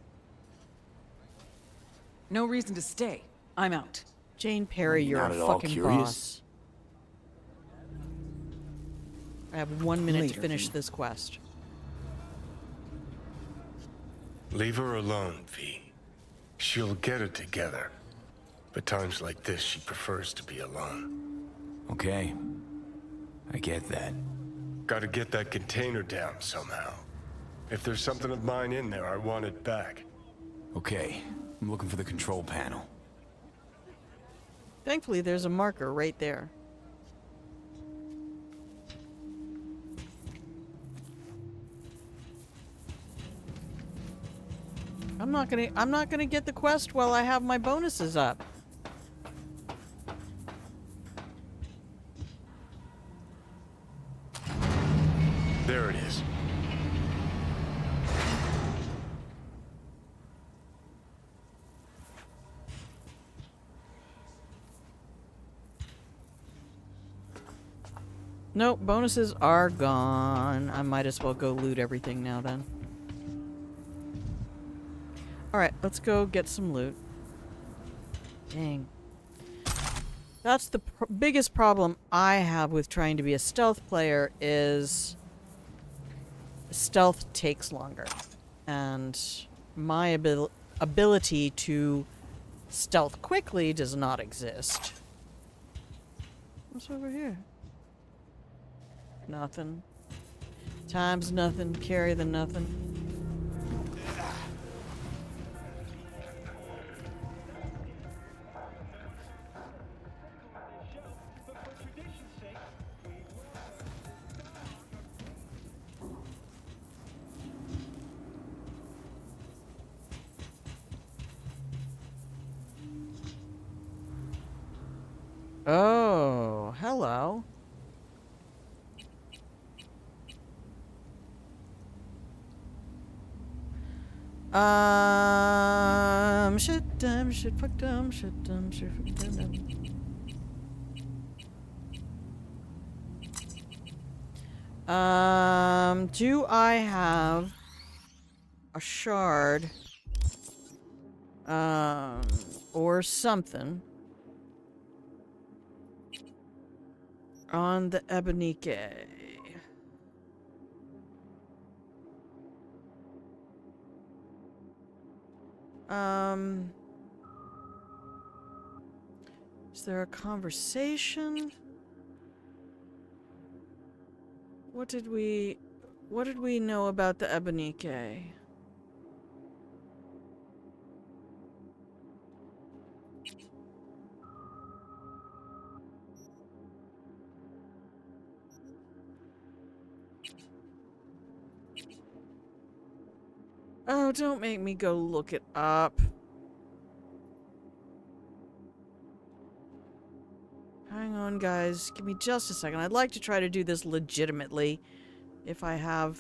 No reason to stay. I'm out. Jane Perry, you're Not a at all fucking curious? boss. I have 1 minute to Later, finish V. this quest. Leave her alone, V. She'll get it together. But times like this, she prefers to be alone. okay. I get that. Gotta get that container down somehow. If there's something of mine in there, I want it back. Okay, I'm looking for the control panel. Thankfully, there's a marker right there. I'm not gonna get the quest while I have my bonuses up. There it is. Nope, bonuses are gone. I might as well go loot everything now then. Alright, let's go get some loot. Dang. That's the biggest problem I have with trying to be a stealth player is stealth takes longer. And my ability to stealth quickly does not exist. What's over here? Nothing. Times nothing, carry the nothing. Oh, hello. Shit, damn, shit, fuck, damn, shit, damn, shit, fuck, damn. Do I have a shard, or something on the Ebonike? Is there a conversation? What did we know about the Ebonike? Oh, don't make me go look it up. Hang on, guys. Give me just a second. I'd like to try to do this legitimately. If I have...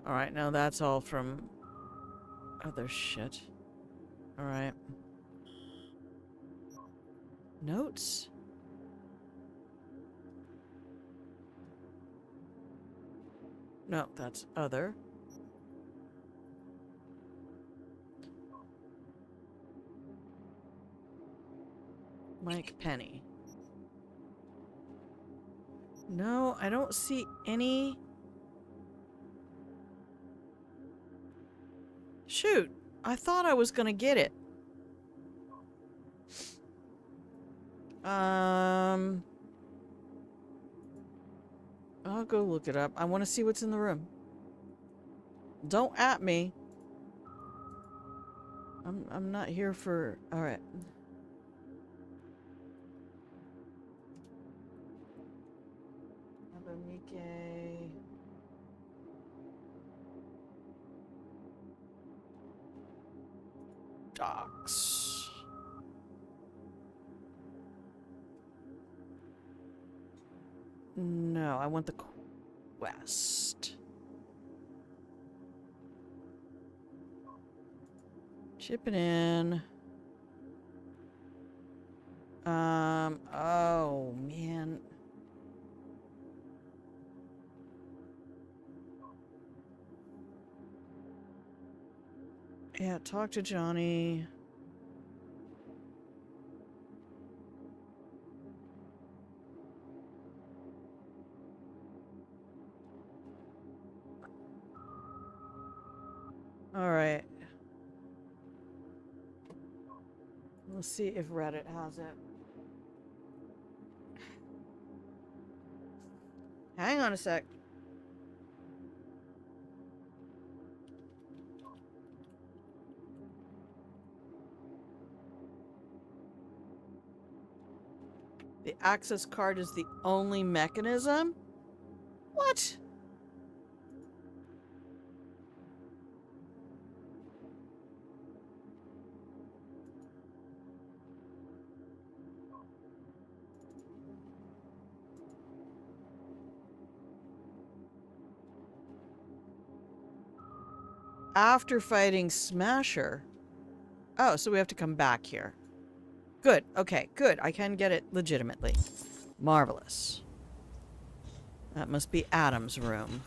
Alright, now that's all from other shit. Alright. Notes? No, that's other. Mike Penny. No, I don't see any... Shoot! I thought I was gonna get it. I'll go look it up. I want to see what's in the room. Don't at me. I'm not here for... Alright. Abonike. Docs. No, I want the quest. Chippin In. Oh, man. Yeah, talk to Johnny. Alright. Let's see if Reddit has it. Hang on a sec. The access card is the only mechanism? What? after fighting Smasher. Oh, so we have to come back here. Good. Okay, good. I can get it legitimately. Marvelous. That must be Adam's room.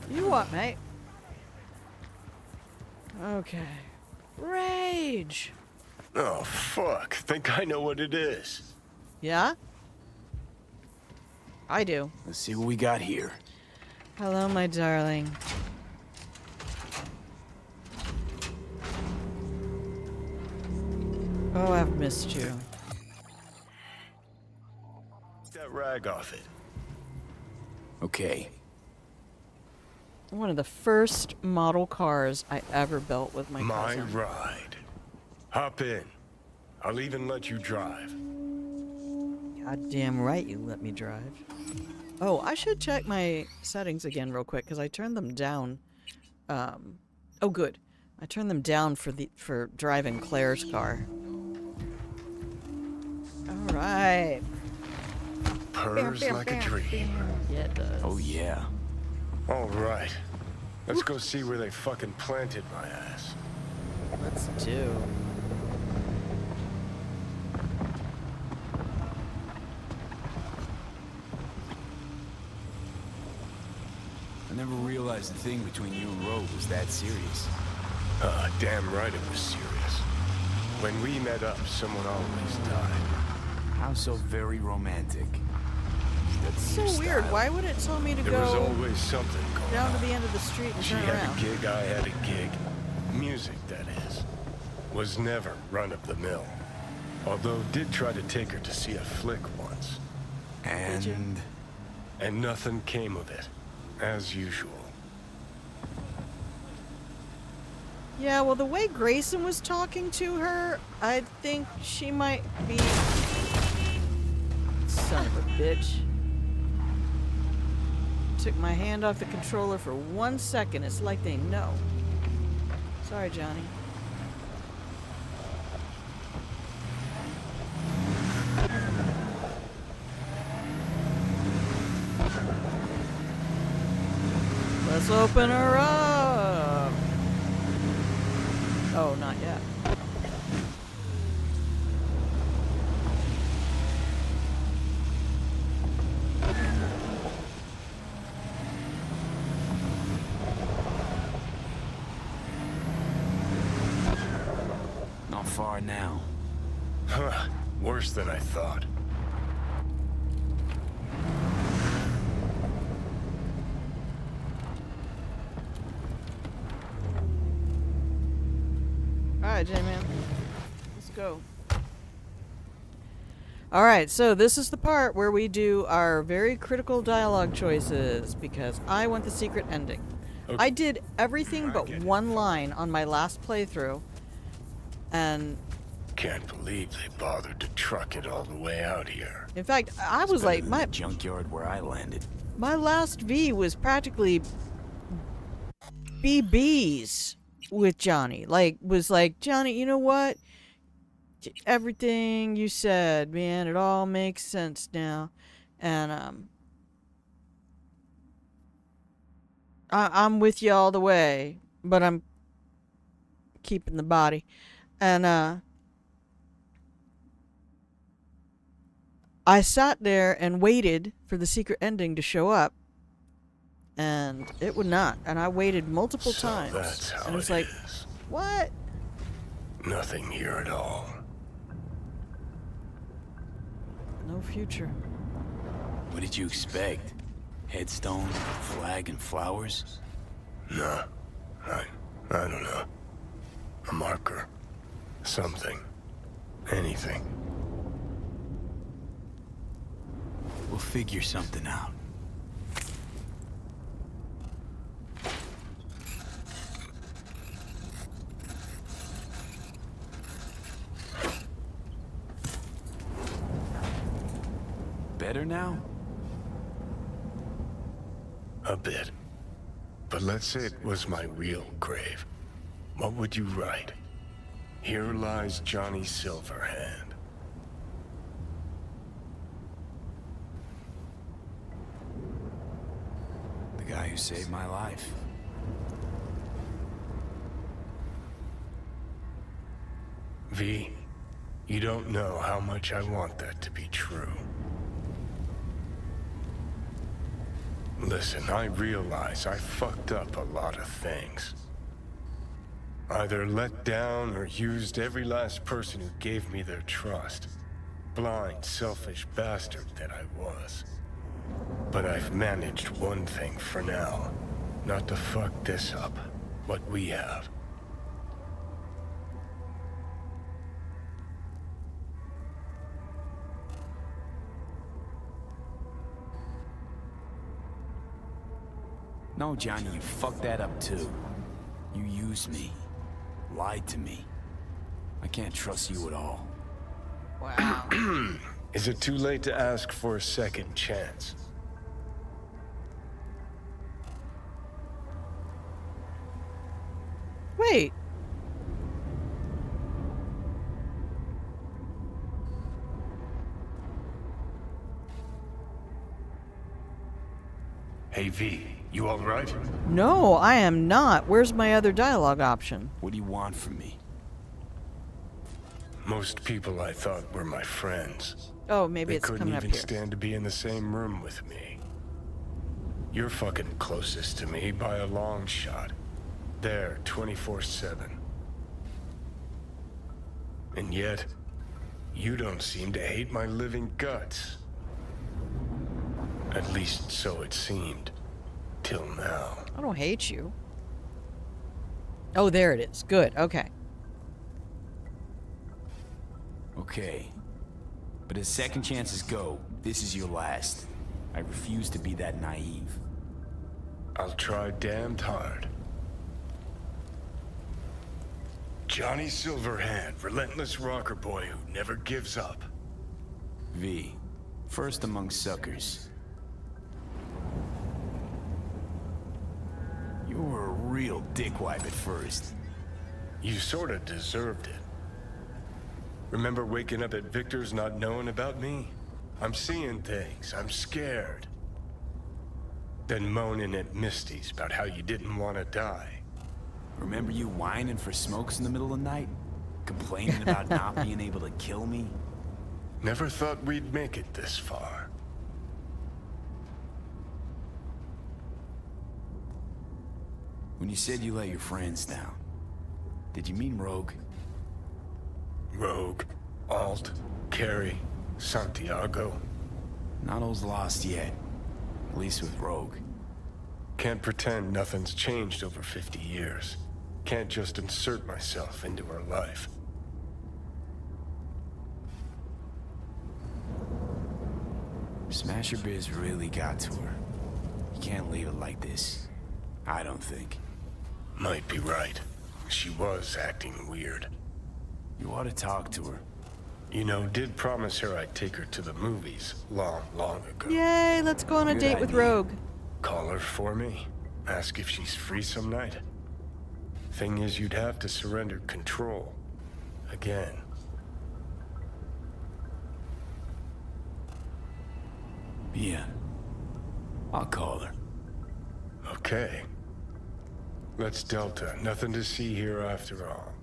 You what, mate? Okay. Rage! Oh, fuck. Think I know what it is. Yeah? I do. Let's see what we got here. Hello, my darling. Oh, I've missed you. Get that rag off it. Okay. One of the first model cars I ever built with my My cousin. ride. Hop in. I'll even let you drive. Goddamn right you let me drive. Oh, I should check my settings again real quick because I turned them down. Oh, good. I turned them down for driving Claire's car. All right. Purrs like a dream. Yeah, it does. Oh, yeah. All right. Let's go see where they fucking planted my ass. Let's do. I never realized the thing between you and Rogue was that serious. Damn right it was serious. When we met up, someone always died. How so very romantic. That's So your weird. style. Why would it tell me to There was go always something going down on. to the end of the street and She turn had around? a gig, I had a gig. Music, that is. Was never run of the mill. Although did try to take her to see a flick once. And And nothing came of it. As usual. Yeah, well, the way Grayson was talking to her, I think she might be... Son of a bitch. Took my hand off the controller for 1 second. It's like they know. Sorry, Johnny. Let's open her up. Oh, not yet. not far now. Huh. Worse than I thought. Alright, J-Man. Let's go. Alright, so this is the part where we do our very critical dialogue choices, because I want the secret ending. Okay. I did everything but one line on my last playthrough, and Can't believe they bothered to truck it all the way out here. in fact, I was like, Better than the junkyard where I landed. my last V was practically BBs with Johnny. Was like, Johnny, you know what? Everything you said, man, it all makes sense now. And, I'm with you all the way, but I'm keeping the body. And, I sat there and waited for the secret ending to show up, and it would not. And I waited multiple So times. that's how And it was it like, is. what? Nothing here at all. No future. What did you expect? Headstone, flag, and flowers? No. I don't know. A marker. Something. Anything. We'll figure something out. Better now? A bit. But let's say it was my real grave. What would you write? Here lies Johnny Silverhand. guy who saved my life. V, you don't know how much I want that to be true. Listen, I realize I fucked up a lot of things. Either let down or used every last person who gave me their trust. Blind, selfish bastard that I was. But I've managed one thing for now. Not to fuck this up. What we have. No, Johnny, you fucked that up too. You used me. Lied to me. I can't trust you at all. Wow. Is it too late to ask for a second chance? Wait. Hey V, you alright? No, I am not. Where's my other dialogue option? What do you want from me? Most people I thought were my friends. Oh, maybe They it's couldn't coming up even here. stand to be in the same room with me. You're fucking closest to me by a long shot. There, 24/7. And yet, you don't seem to hate my living guts. At least so it seemed. Till now. I don't hate you. Oh, there it is. Good. Okay. Okay. But as second chances go, this is your last. I refuse to be that naive. I'll try damned hard. Johnny Silverhand, relentless rocker boy who never gives up. V. First among suckers. You were a real dickwipe at first. You sorta deserved it. Remember waking up at Victor's not knowing about me? I'm seeing things, I'm scared. Then moaning at Misty's about how you didn't want to die. Remember you whining for smokes in the middle of the night? Complaining about not being able to kill me? Never thought we'd make it this far. When you said you let your friends down, did you mean Rogue? Rogue, Alt, Carrie, Santiago. Not all's lost yet. At least with Rogue. Can't pretend nothing's changed over 50 years. Can't just insert myself into her life. Smasher Biz really got to her. You can't leave it like this. I don't think. Might be right. She was acting weird. You ought to talk to her. You know, did promise her I'd take her to the movies long ago. Yay, let's go on a Good date with idea. Rogue. Call her for me. Ask if she's free some night. Thing is, you'd have to surrender control. Again. Yeah. I'll call her. Okay. Let's Delta. Nothing to see here after all.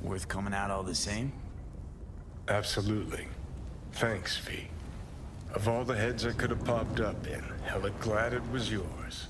Worth coming out all the same? Absolutely. Thanks, V. Of all the heads I could have popped up in, hella glad it was yours.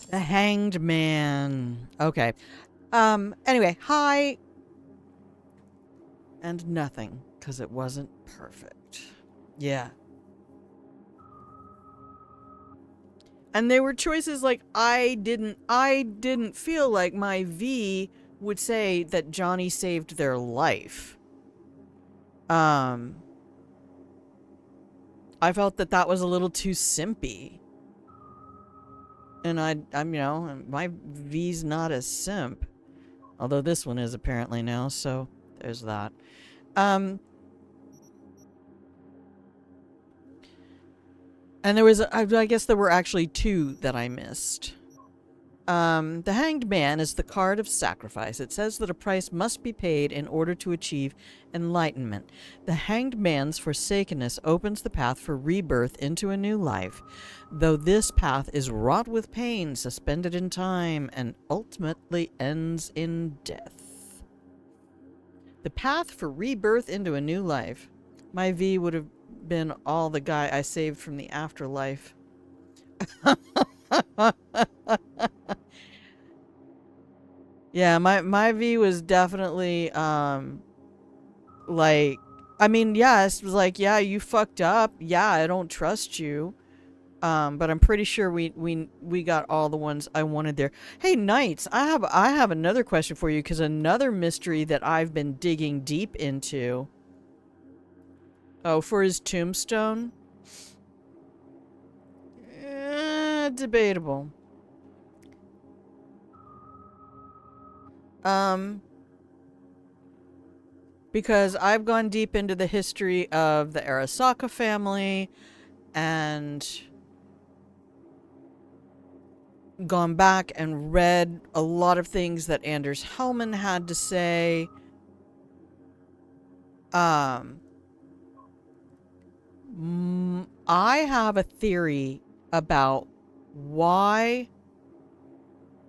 The Hanged Man. Okay. Anyway, hi. And nothing, because it wasn't perfect. Yeah. And they were choices like I didn't feel like my V would say that Johnny saved their life. I felt that that was a little too simpy. And I'm, you know, my V's not a simp. Although this one is apparently now, so there's that. And there was, I guess there were actually two that I missed. The Hanged Man is the card of sacrifice. It says that a price must be paid in order to achieve enlightenment. The Hanged Man's forsakenness opens the path for rebirth into a new life, though this path is wrought with pain, suspended in time, and ultimately ends in death. The path for rebirth into a new life. My V would have been all the guy I saved from the afterlife. Yeah, my V was definitely, like, I mean, yes, it was like, yeah, you fucked up. Yeah, I don't trust you. But I'm pretty sure we got all the ones I wanted there. Hey, Knights, I have another question for you, because another mystery that I've been digging deep into. Oh, for his tombstone? Debatable. Because I've gone deep into the history of the Arasaka family and gone back and read a lot of things that Anders Hellman had to say. I have a theory about why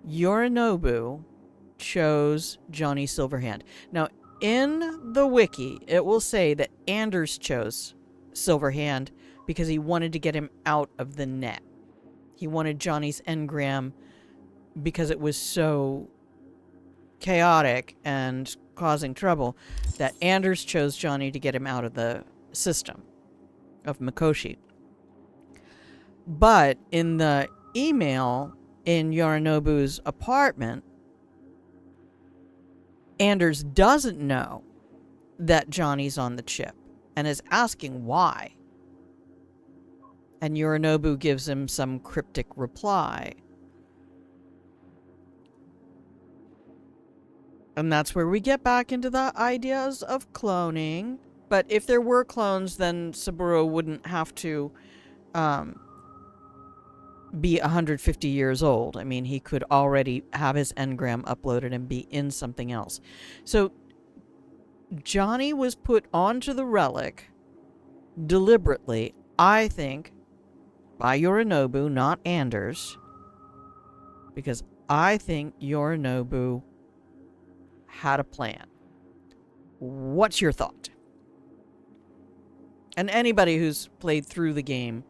Yorinobu chose Johnny Silverhand. Now, in the wiki, it will say that Anders chose Silverhand because he wanted to get him out of the net. He wanted Johnny's engram because it was so chaotic and causing trouble that Anders chose Johnny to get him out of the system of Mikoshi. But in the email in Yorinobu's apartment, Anders doesn't know that Johnny's on the chip and is asking why. And Yorinobu gives him some cryptic reply. And that's where we get back into the ideas of cloning. But if there were clones, then Saburo wouldn't have to be 150 years old. I mean, he could already have his engram uploaded and be in something else. So Johnny was put onto the relic deliberately, I think, by Yorinobu, not Anders. Because I think Yorinobu had a plan. What's your thought? And anybody who's played through the game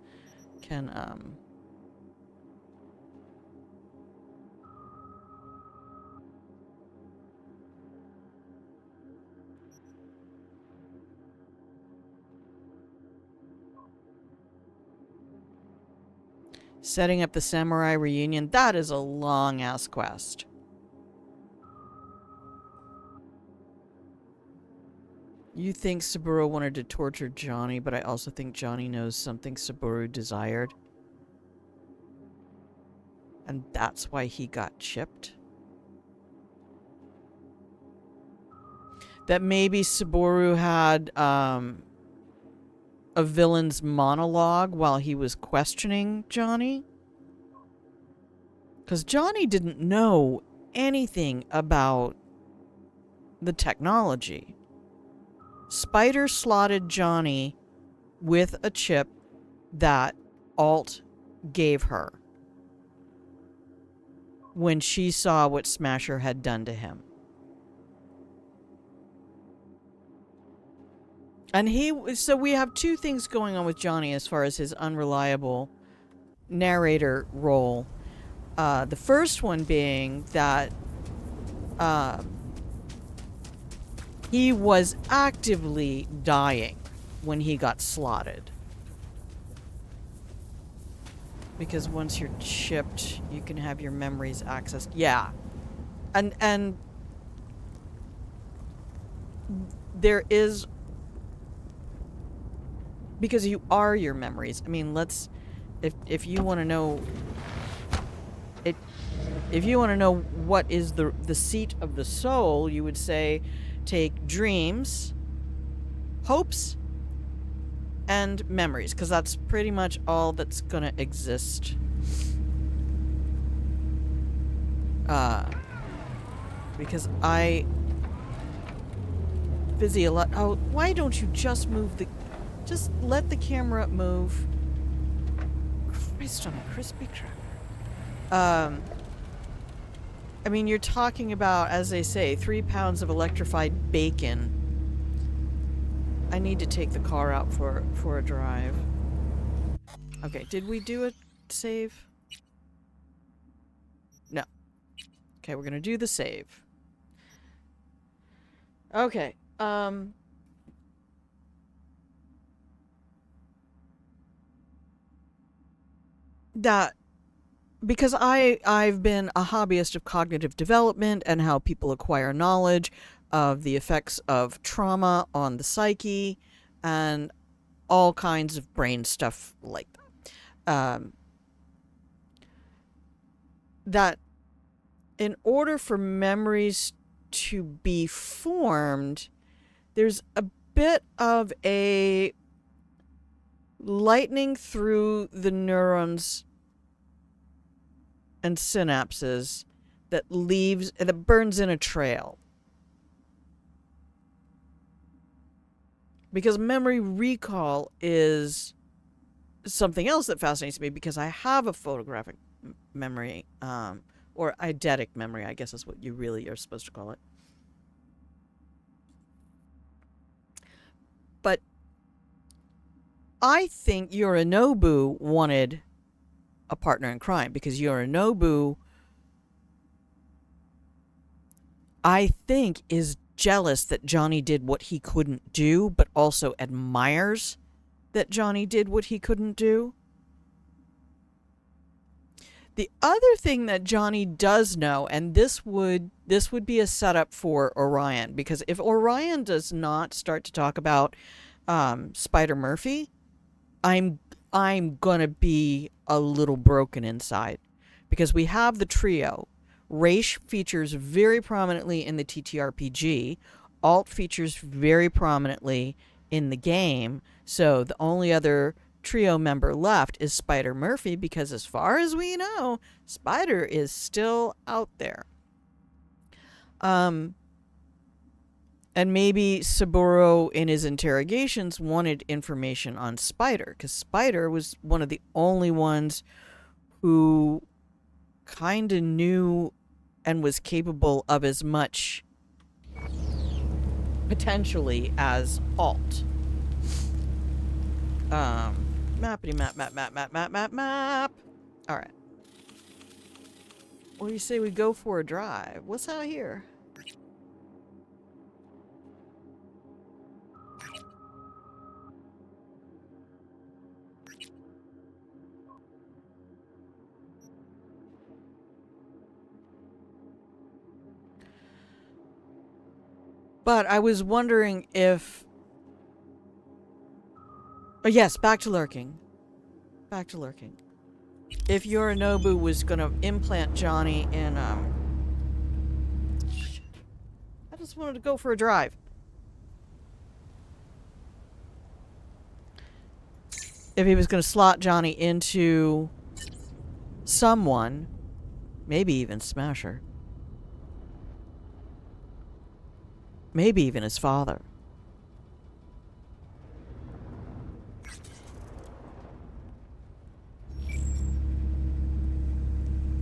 can setting up the samurai reunion, that is a long-ass quest. You think Saburo wanted to torture Johnny, but I also think Johnny knows something Saburo desired. And that's why he got chipped? That maybe Saburo had a villain's monologue while he was questioning Johnny? Because Johnny didn't know anything about the technology. Spider slotted Johnny with a chip that Alt gave her when she saw what Smasher had done to him. And so we have two things going on with Johnny as far as his unreliable narrator role. The first one being that he was actively dying when he got slotted. Because once you're chipped, you can have your memories accessed. Yeah. And there is, because you are your memories. I mean, if you want to know it, if you want to know what is the seat of the soul, you would say take dreams, hopes, and memories, because that's pretty much all that's gonna exist. Because oh, why don't you just just let the camera move? Christ on a crispy cracker. I mean, you're talking about, as they say, 3 pounds of electrified bacon. I need to take the car out for a drive. Okay, did we do a save? No. Okay, we're gonna do the save. Okay, that, because I've been a hobbyist of cognitive development and how people acquire knowledge of the effects of trauma on the psyche and all kinds of brain stuff like that. That in order for memories to be formed, there's a bit of a lightning through the neurons and synapses that burns in a trail. Because memory recall is something else that fascinates me, because I have a photographic memory, or eidetic memory, I guess is what you really are supposed to call it. But I think Yorinobu wanted a partner in crime, because Yorinobu, I think, is jealous that Johnny did what he couldn't do, but also admires that Johnny did what he couldn't do. The other thing that Johnny does know, and this would be a setup for Orion, because if Orion does not start to talk about Spider Murphy, I'm gonna be a little broken inside, because we have the trio. Raish features very prominently in the TTRPG. Alt features very prominently in the game. So the only other trio member left is Spider Murphy, because as far as we know, Spider is still out there. And maybe Saburo in his interrogations wanted information on Spider, because Spider was one of the only ones who kind of knew and was capable of as much potentially as Alt. Mappity map. Alright. What do you say we go for a drive? What's out here? But I was wondering if... Oh, yes, back to lurking. Back to lurking. If Yorinobu was going to implant Johnny in... I just wanted to go for a drive. If he was going to slot Johnny into someone, maybe even Smasher. Maybe even his father.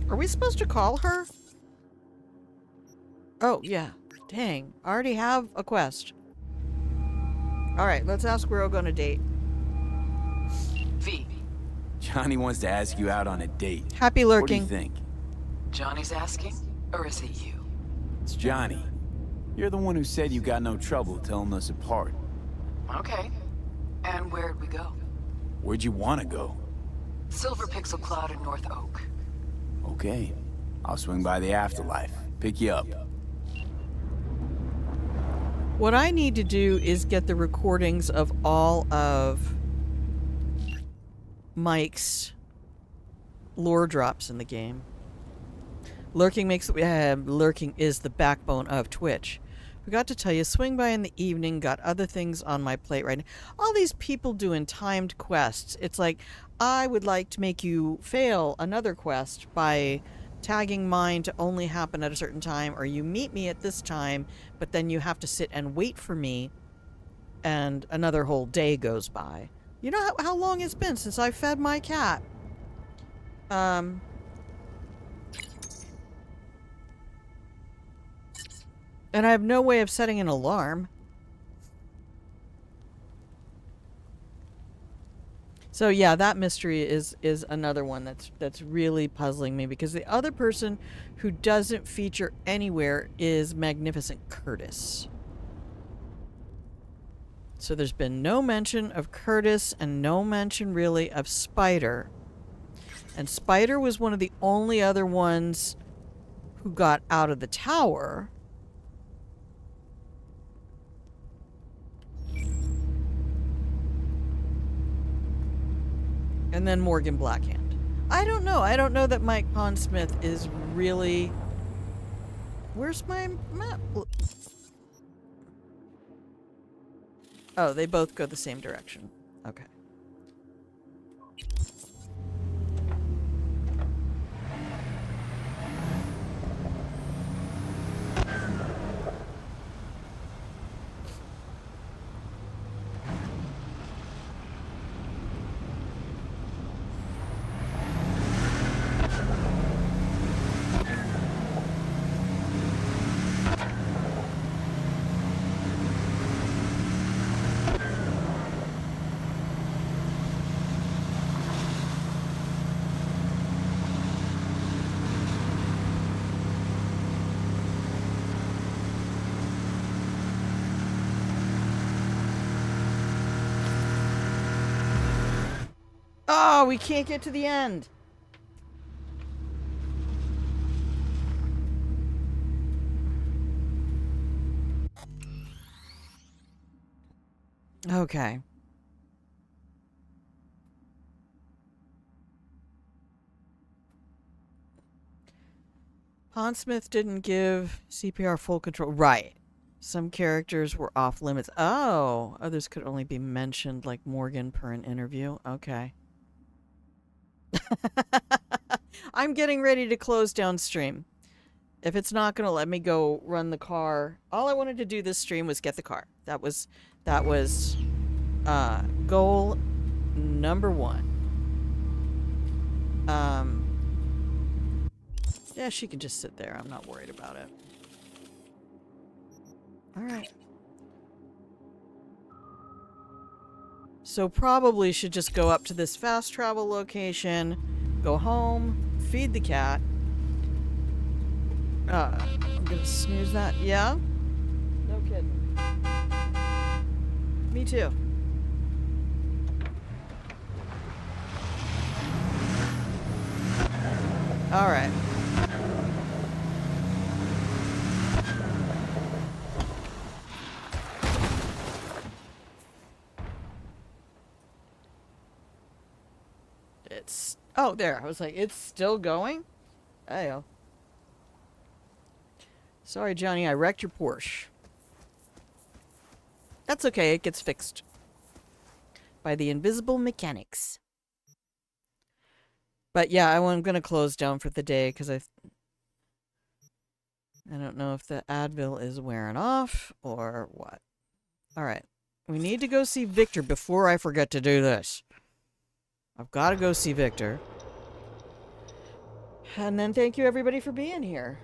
Are we supposed to call her? Oh, yeah. Dang. I already have a quest. Alright, let's ask where we're going to date. V. Johnny wants to ask you out on a date. Happy lurking. What do you think? Johnny's asking? Or is it you? It's Johnny. You're the one who said you got no trouble telling us apart. Okay. And where'd we go? Where'd you want to go? Silver Pixel Cloud in North Oak. Okay. I'll swing by the afterlife. Pick you up. What I need to do is get the recordings of all of Mike's lore drops in the game. Lurking is the backbone of Twitch. Forgot to tell you, swing by in the evening, got other things on my plate right now. All these people doing timed quests. It's like, I would like to make you fail another quest by tagging mine to only happen at a certain time, or you meet me at this time, but then you have to sit and wait for me, and another whole day goes by. You know how long it's been since I fed my cat? And I have no way of setting an alarm. So yeah, that mystery is another one that's really puzzling me, because the other person who doesn't feature anywhere is Magnificent Curtis. So there's been no mention of Curtis and no mention really of Spider. And Spider was one of the only other ones who got out of the tower. And then Morgan Blackhand. I don't know. I don't know that Mike Pondsmith is really... Where's my map? Oh, they both go the same direction. Okay. Oh, we can't get to the end. Okay. Pondsmith didn't give CPR full control. Right. Some characters were off limits. Oh, others could only be mentioned, like Morgan per an interview. Okay. I'm getting ready to close down stream. If it's not going to let me go run the car, all I wanted to do this stream was get the car. That was goal number 1. Yeah, she can just sit there. I'm not worried about it. All right. So probably should just go up to this fast travel location, go home, feed the cat. I'm gonna snooze that. Yeah? No kidding. Me too. All right. It's... Oh, there. I was like, it's still going? Oh. Sorry, Johnny, I wrecked your Porsche. That's okay, it gets fixed. By the invisible mechanics. But yeah, I'm going to close down for the day, because I don't know if the Advil is wearing off, or what. Alright. We need to go see Victor before I forget to do this. I've got to go see Victor. And then thank you everybody for being here.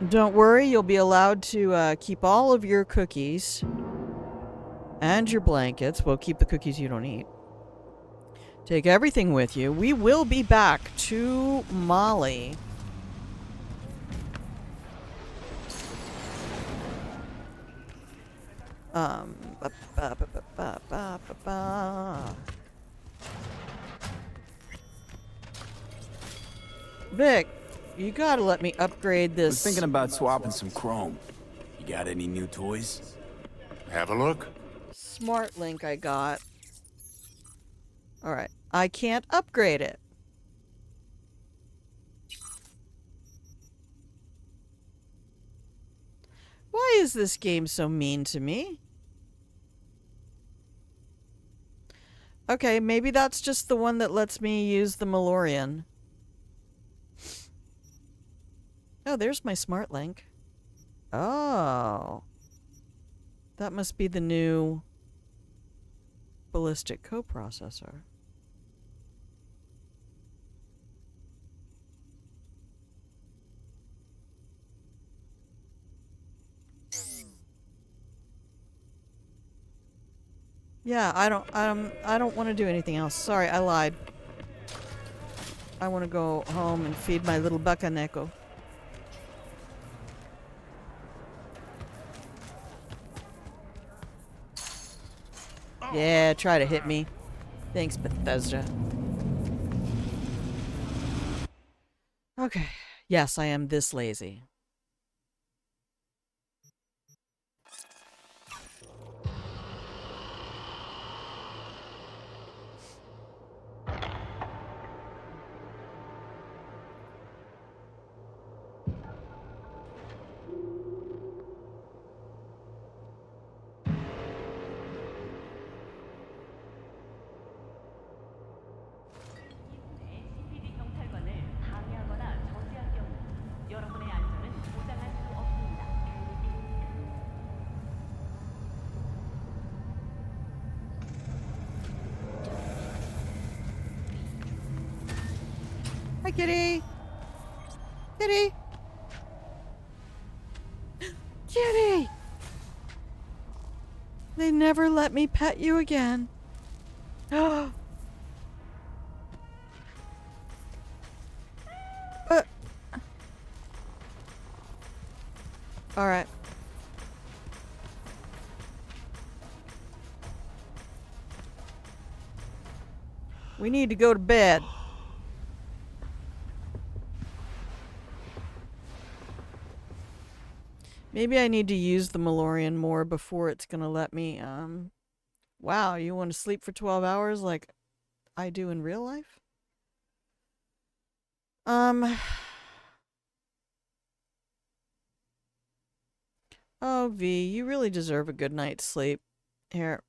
Don't worry, you'll be allowed to keep all of your cookies and your blankets. Well, keep the cookies you don't eat. Take everything with you. We will be back to Molly. Vic, You gotta let me upgrade this. Was thinking about swapping some chrome. You got any new toys? Have a look. Smart link I got. Alright. I can't upgrade it. Why is this game so mean to me? Okay, maybe that's just the one that lets me use the Malorian. Oh, there's my smart link. Oh. That must be the new ballistic coprocessor. Yeah, I don't want to do anything else. Sorry, I lied. I want to go home and feed my little bakaneko. Yeah, try to hit me. Thanks, Bethesda. Okay. Yes, I am this lazy. Hi, kitty. Kitty. Kitty. They never let me pet you again. Oh. All right. We need to go to bed. Maybe I need to use the Malorian more before it's gonna let me, Wow, you want to sleep for 12 hours like I do in real life? Oh, V, you really deserve a good night's sleep. Here.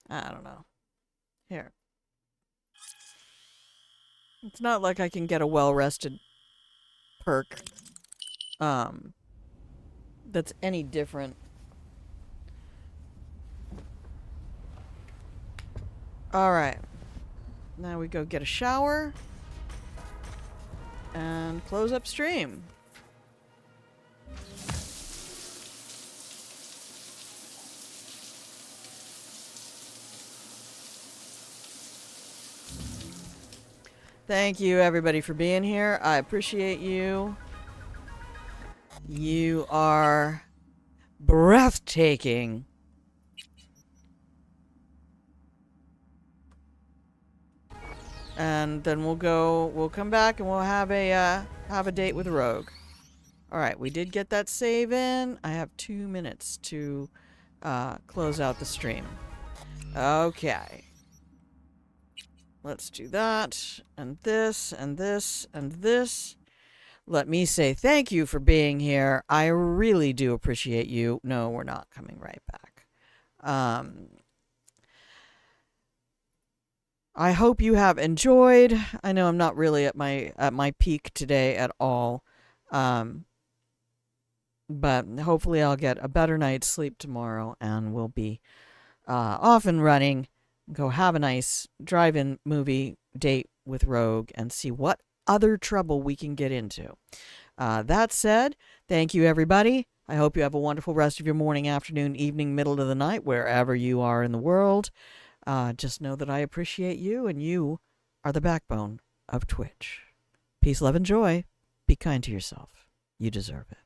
I don't know. Here. It's not like I can get a well-rested perk, that's any different. Alright. Now we go get a shower. And close up stream. Thank you, everybody, for being here. I appreciate you. You are breathtaking. And then we'll come back and we'll have a date with Rogue. Alright, we did get that save in. I have 2 minutes to close out the stream. Okay. Let's do that, and this, and this, and this. Let me say thank you for being here. I really do appreciate you. No, we're not coming right back. I hope you have enjoyed. I know I'm not really at my peak today at all. But hopefully I'll get a better night's sleep tomorrow and we'll be off and running. Go have a nice drive-in movie date with Rogue and see what other trouble we can get into. That said, thank you, everybody. I hope you have a wonderful rest of your morning, afternoon, evening, middle of the night, wherever you are in the world. Just know that I appreciate you, and you are the backbone of Twitch. Peace, love, and joy. Be kind to yourself. You deserve it.